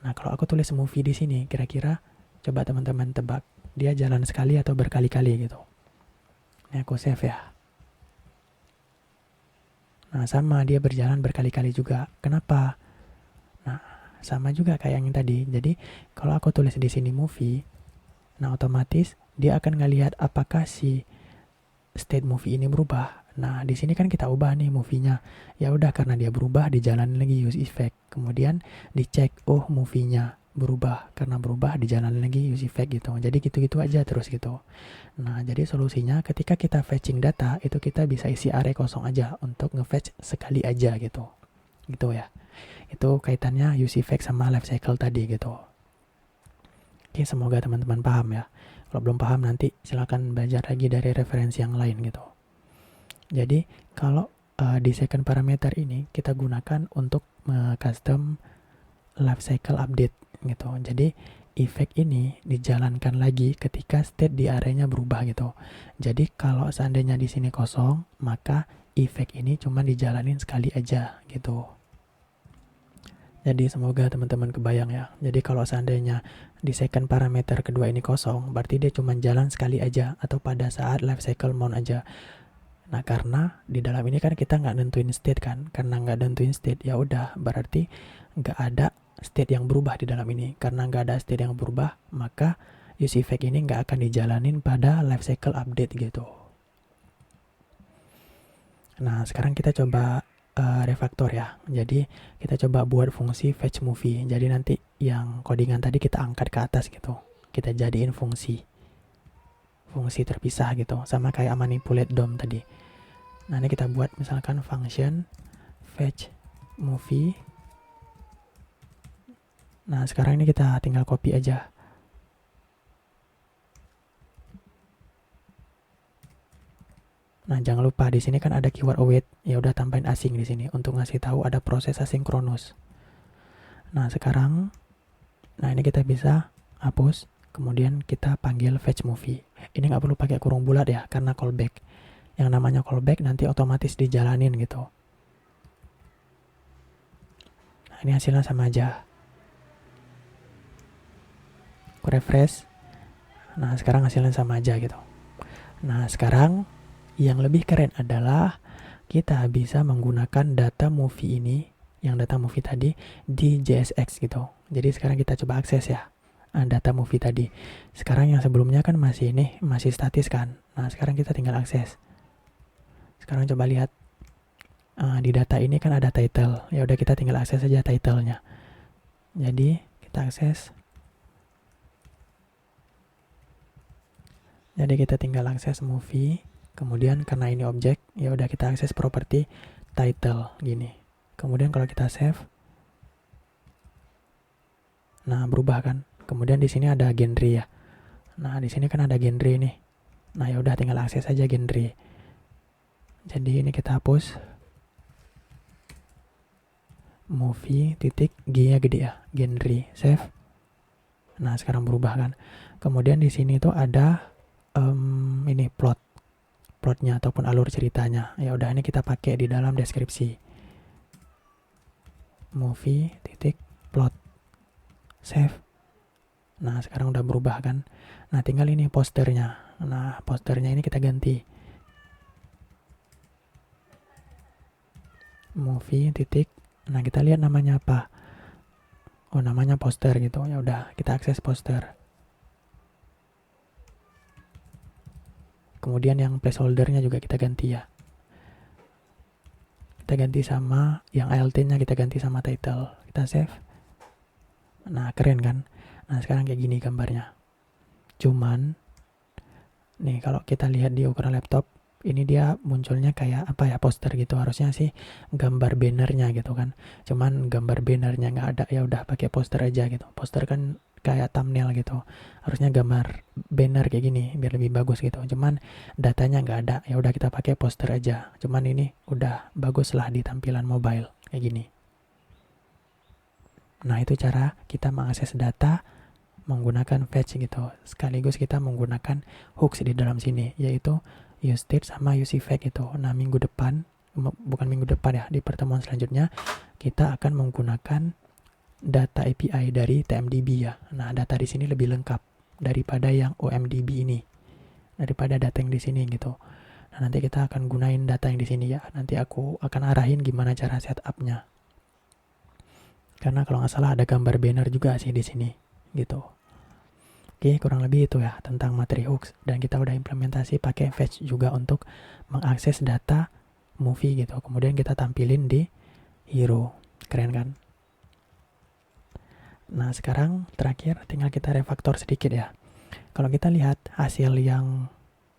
Nah, kalau aku tulis movie di sini, kira-kira coba teman-teman tebak, dia jalan sekali atau berkali-kali gitu. Ini aku save ya. Nah, sama, dia berjalan berkali-kali juga. Kenapa? Nah, sama juga kayak yang tadi. Jadi, kalau aku tulis di sini movie, nah otomatis dia akan ngelihat apakah si state movie ini berubah. Nah, di sini kan kita ubah nih movie-nya. Ya udah, karena dia berubah, dijalanin lagi use effect. Kemudian dicek, oh movie-nya berubah. Karena berubah, dijalanin lagi use effect gitu. Jadi gitu-gitu aja terus gitu. Nah, jadi solusinya ketika kita fetching data, itu kita bisa isi array kosong aja untuk nge-fetch sekali aja gitu. Gitu ya. Itu kaitannya use effect sama life cycle tadi gitu. Oke, semoga teman-teman paham ya. Kalau belum paham nanti silakan belajar lagi dari referensi yang lain gitu. Jadi kalau di second parameter ini kita gunakan untuk custom life cycle update gitu. Jadi effect ini dijalankan lagi ketika state di array-nya berubah gitu. Jadi kalau seandainya di sini kosong, maka effect ini cuma dijalanin sekali aja gitu. Jadi semoga teman-teman kebayang ya. Jadi kalau seandainya di second parameter kedua ini kosong, berarti dia cuma jalan sekali aja atau pada saat life cycle mount aja. Nah karena di dalam ini kan kita nggak nentuin state kan, karena nggak nentuin state ya udah berarti nggak ada state yang berubah di dalam ini. Karena nggak ada state yang berubah, maka use effect ini nggak akan dijalanin pada life cycle update gitu. Nah sekarang kita coba refaktor ya. Jadi kita coba buat fungsi fetch movie. Jadi nanti yang codingan tadi kita angkat ke atas gitu. Kita jadiin fungsi terpisah gitu. Sama kayak manipulate DOM tadi. Nah ini kita buat misalkan function fetch movie. Nah sekarang ini kita tinggal copy aja. Nah, jangan lupa di sini kan ada keyword await. Ya udah tambahin asing di sini untuk ngasih tahu ada proses asinkronus. Nah, sekarang ini kita bisa hapus, kemudian kita panggil fetch movie. Ini nggak perlu pakai kurung bulat ya, karena callback. Yang namanya callback nanti otomatis dijalanin gitu. Nah, ini hasilnya sama aja. Aku refresh. Nah, sekarang hasilnya sama aja gitu. Nah, sekarang yang lebih keren adalah kita bisa menggunakan data movie ini, yang data movie tadi di JSX gitu. Jadi sekarang kita coba akses ya data movie tadi. Sekarang yang sebelumnya kan masih statis kan. Nah sekarang kita tinggal akses. Sekarang coba lihat di data ini kan ada title. Ya udah kita tinggal akses aja titlenya. Jadi kita akses. Jadi kita tinggal akses movie. Kemudian karena ini objek, ya udah kita akses properti title gini. Kemudian kalau kita save, nah berubah kan. Kemudian di sini ada genre ya. Nah di sini kan ada genre nih. Nah ya udah tinggal akses aja genre. Jadi ini kita hapus. Movie titik G-nya gede ya, genre, save. Nah sekarang berubah kan. Kemudian di sini tuh ada ini plotnya ataupun alur ceritanya. Ya udah ini kita pakai di dalam deskripsi. Movie titik plot, save. Nah sekarang udah berubah kan. Nah tinggal ini posternya. Nah posternya ini kita ganti. Movie titik. Nah kita lihat namanya apa. Oh namanya poster gitu. Ya udah kita akses poster. Kemudian yang placeholder-nya juga kita ganti ya. Kita ganti sama yang alt-nya kita ganti sama title. Kita save. Nah keren kan. Nah sekarang kayak gini gambarnya. Cuman nih kalau kita lihat di ukuran laptop, ini dia munculnya kayak apa ya, poster gitu. Harusnya sih gambar bannernya gitu kan. Cuman gambar bannernya nggak ada, ya udah pakai poster aja gitu. Poster kan kayak thumbnail gitu. Harusnya gambar banner kayak gini biar lebih bagus gitu. Cuman datanya nggak ada, ya udah kita pakai poster aja. Cuman ini udah bagus lah di tampilan mobile kayak gini. Nah itu cara kita mengakses data menggunakan fetch gitu. Sekaligus kita menggunakan hooks di dalam sini, yaitu useState sama useEffect itu. Nah minggu depan, bukan minggu depan ya, di pertemuan selanjutnya kita akan menggunakan data API dari TMDB ya. Nah data di sini lebih lengkap daripada yang OMDB ini, daripada data yang di sini gitu. Nah nanti kita akan gunain data yang di sini ya. Nanti aku akan arahin gimana cara setupnya. Karena kalau nggak salah ada gambar banner juga sih di sini gitu. Oke, kurang lebih itu ya tentang materi hooks. Dan kita udah implementasi pakai fetch juga untuk mengakses data movie gitu. Kemudian kita tampilin di hero. Keren kan? Nah sekarang terakhir tinggal kita refaktor sedikit ya. Kalau kita lihat hasil yang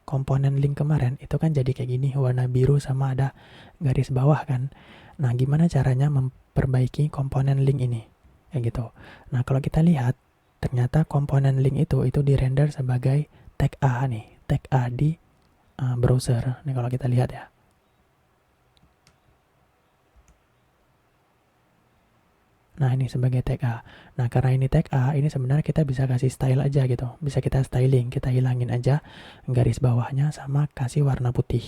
komponen link kemarin itu kan jadi kayak gini, warna biru sama ada garis bawah kan. Nah gimana caranya memperbaiki komponen link ini ya gitu. Nah kalau kita lihat ternyata komponen link itu dirender sebagai tag A nih, tag A di browser. Nih kalau kita lihat ya. Nah ini sebagai tag A. Nah karena ini tag A, ini sebenarnya kita bisa kasih style aja gitu. Bisa kita styling, kita hilangin aja garis bawahnya sama kasih warna putih.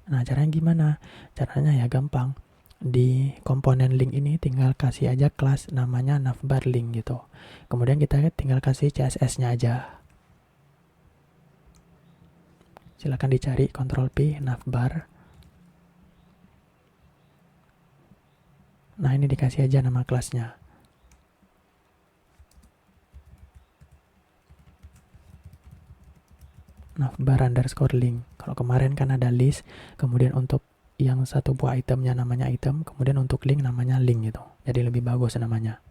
Nah caranya gimana? Caranya ya gampang. di komponen link ini tinggal kasih aja kelas namanya navbar link gitu. Kemudian kita tinggal kasih CSS-nya aja. Silahkan dicari Ctrl P navbar. Nah, ini dikasih aja nama kelasnya. Navbar underscore link. Kalau kemarin kan ada list, kemudian untuk yang satu buah itemnya namanya item, kemudian untuk link namanya link gitu. Jadi lebih bagus namanya.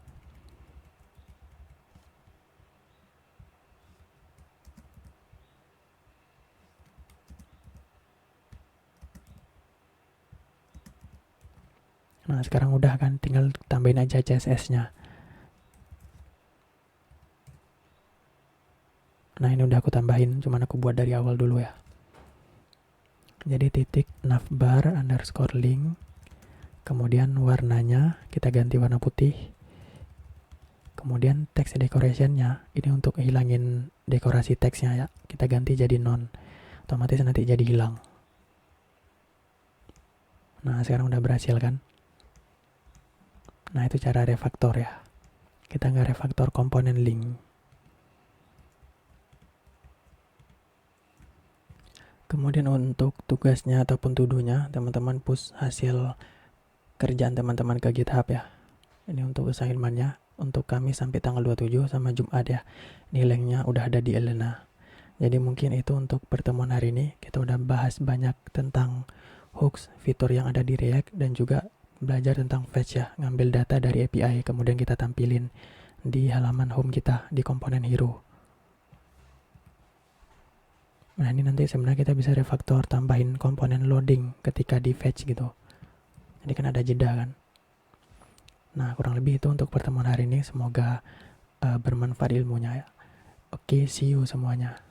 Nah, sekarang udah kan, tinggal tambahin aja CSS-nya. Nah, ini udah aku tambahin, cuman aku buat dari awal dulu ya. Jadi titik navbar underscore link, kemudian warnanya kita ganti warna putih, kemudian text decoration-nya ini untuk hilangin dekorasi teksnya ya, kita ganti jadi none, otomatis nanti jadi hilang. Nah, sekarang udah berhasil kan. Nah, itu cara refaktor ya, kita nggak refaktor komponen link. Kemudian untuk tugasnya ataupun tuduhnya, teman-teman push hasil kerjaan teman-teman ke GitHub ya. Ini untuk assignment-nya, untuk kami sampai tanggal 27 sama Jumat ya. Ini linknya udah ada di Elena. Jadi mungkin itu untuk pertemuan hari ini. Kita udah bahas banyak tentang hooks, fitur yang ada di React, dan juga belajar tentang fetch ya, ngambil data dari API, kemudian kita tampilin di halaman home kita di komponen hero. Nah, ini nanti sebenarnya kita bisa refaktor, tambahin komponen loading ketika di fetch gitu. Jadi kan ada jeda kan. Nah, kurang lebih itu untuk pertemuan hari ini. Semoga bermanfaat ilmunya ya. Oke, see you semuanya.